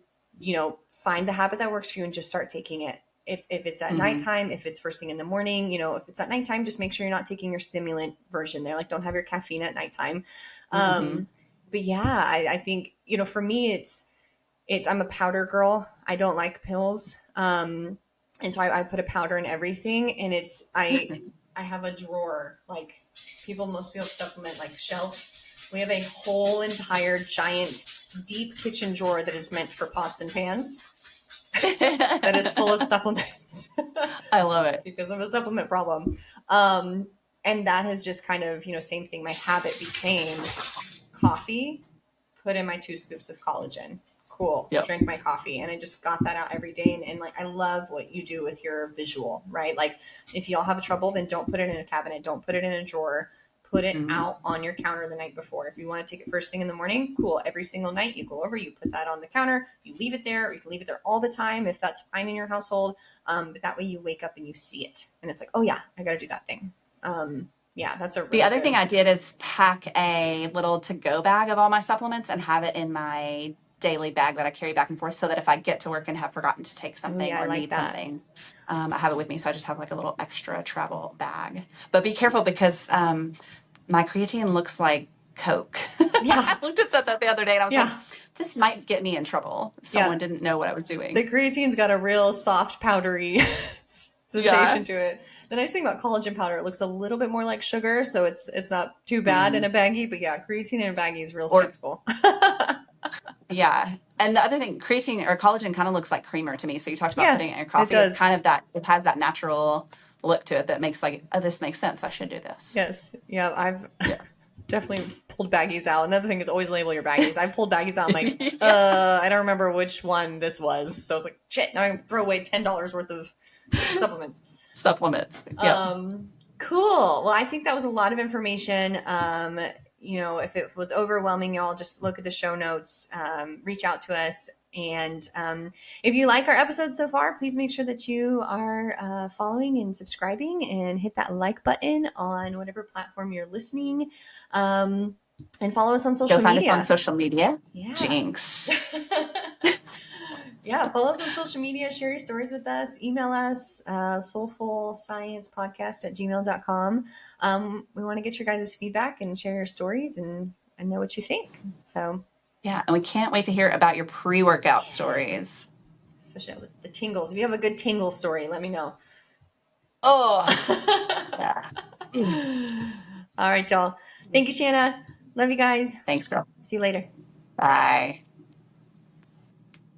find the habit that works for you and just start taking it. If it's at Mm-hmm. nighttime, if it's first thing in the morning, if it's at nighttime, just make sure you're not taking your stimulant version there. Like, don't have your caffeine at nighttime. Mm-hmm. But yeah, I think, for me, I'm a powder girl. I don't like pills. And so I put a powder in everything, and I have a drawer, like most people supplement like shelves. We have a whole entire giant deep kitchen drawer that is meant for pots and pans that is full of supplements I love it. because of a supplement problem. And that has just kind of, same thing. My habit became coffee, put in my 2 scoops of collagen. Cool. Yep. Drink my coffee. And I just got that out every day. And like, I love what you do with your visual, right? Like, if y'all have trouble, then don't put it in a cabinet. Don't put it in a drawer. Put it Mm-hmm. out on your counter the night before. If you want to take it first thing in the morning, cool. Every single night you go over, you put that on the counter, you leave it there, or you can leave it there all the time if that's fine in your household. But that way you wake up and you see it. And it's like, oh yeah, I got to do that thing. Yeah, that's a The really other thing good. I did is pack a little to-go bag of all my supplements and have it in my daily bag that I carry back and forth so that if I get to work and have forgotten to take Oh something yeah, I or like need that. something, I have it with me. So I just have like a little extra travel bag. But be careful because my creatine looks like Coke. Yeah. I looked at that the other day and I was like, Yeah. this might get me in trouble if Yeah. someone didn't know what I was The doing. creatine's got a real soft, powdery Yeah. sensation to it. The nice thing about collagen powder, it looks a little bit more like sugar, so it's not too bad in Mm. a baggie. But yeah, creatine in a baggie is real Or skeptical. Yeah. And the other thing, creatine or collagen kind of looks like creamer to me. So you talked about Yeah, putting it in your it coffee. It's does. kind of that, it has that natural look to it that makes like, oh, this makes sense. I should do this. Yes. Yeah, I've Yeah. definitely pulled baggies out. Another thing is always label your baggies. I've pulled baggies out. I'm like, Yeah. I don't remember which one this was. So I was like, shit, now I can throw away $10 worth of supplements. Supplements. Yep. Um, cool. Well, I think that was a lot of information. If it was overwhelming, y'all just look at the show notes, reach out to us. And if you like our episodes so far, please make sure that you are following and subscribing and hit that like button on whatever platform you're listening. And follow us on Go social find us on media. social media. Yeah. Jinx. Yeah, follow us on social media, share your stories with us, email us, soulful science podcast at gmail.com. We want to get your guys' feedback and share your stories and know what you think. So, Yeah. And we can't wait to hear about your pre-workout yeah, stories. especially with the tingles. If you have a good tingle story, let me know. Oh, yeah. All right, y'all. Thank you, Shanna. Love you guys. Thanks, girl. See you later. Bye.